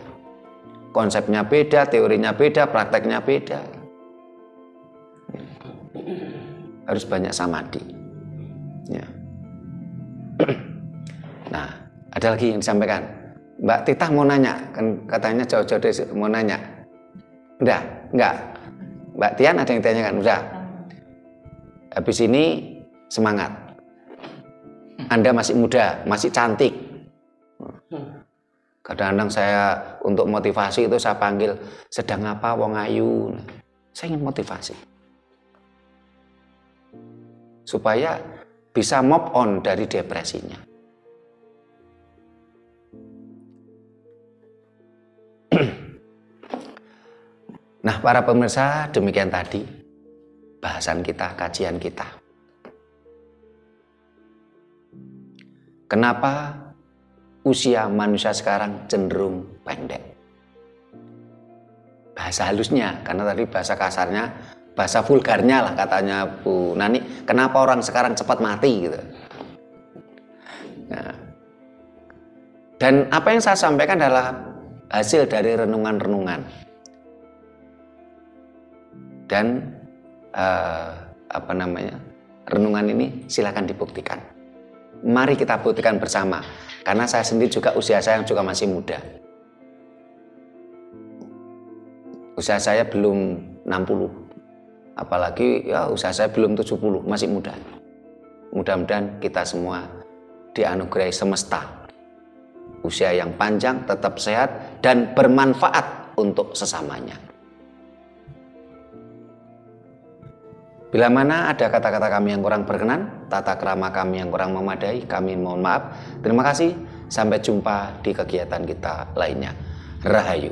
Konsepnya beda, teorinya beda, prakteknya beda. Harus banyak samadhi. Ya. Nah, ada lagi yang disampaikan. Mbak Tita mau nanya, kan katanya jauh-jauh mau nanya. Udah, enggak. Mbak Tian ada yang ditanyakan, udah. Habis ini semangat. Anda masih muda, masih cantik. Kadang-kadang saya untuk motivasi itu saya panggil, sedang apa wong ayu. Saya ingin motivasi. Supaya bisa move on dari depresinya. Nah, para pemirsa, demikian tadi bahasan kita, kajian kita. Kenapa usia manusia sekarang cenderung pendek? Bahasa halusnya, karena tadi bahasa kasarnya, bahasa vulgarnya lah katanya Bu Nani, kenapa orang sekarang cepat mati gitu. Nah, dan apa yang saya sampaikan adalah hasil dari renungan-renungan. Dan renungan ini silakan dibuktikan. Mari kita buktikan bersama, karena saya sendiri juga usia saya juga masih muda. Usia saya belum 60, apalagi ya usia saya belum 70, masih muda. Mudah-mudahan kita semua dianugerahi semesta usia yang panjang, tetap sehat dan bermanfaat untuk sesamanya. Bila mana ada kata-kata kami yang kurang berkenan, tata krama kami yang kurang memadai, kami mohon maaf. Terima kasih, sampai jumpa di kegiatan kita lainnya. Rahayu.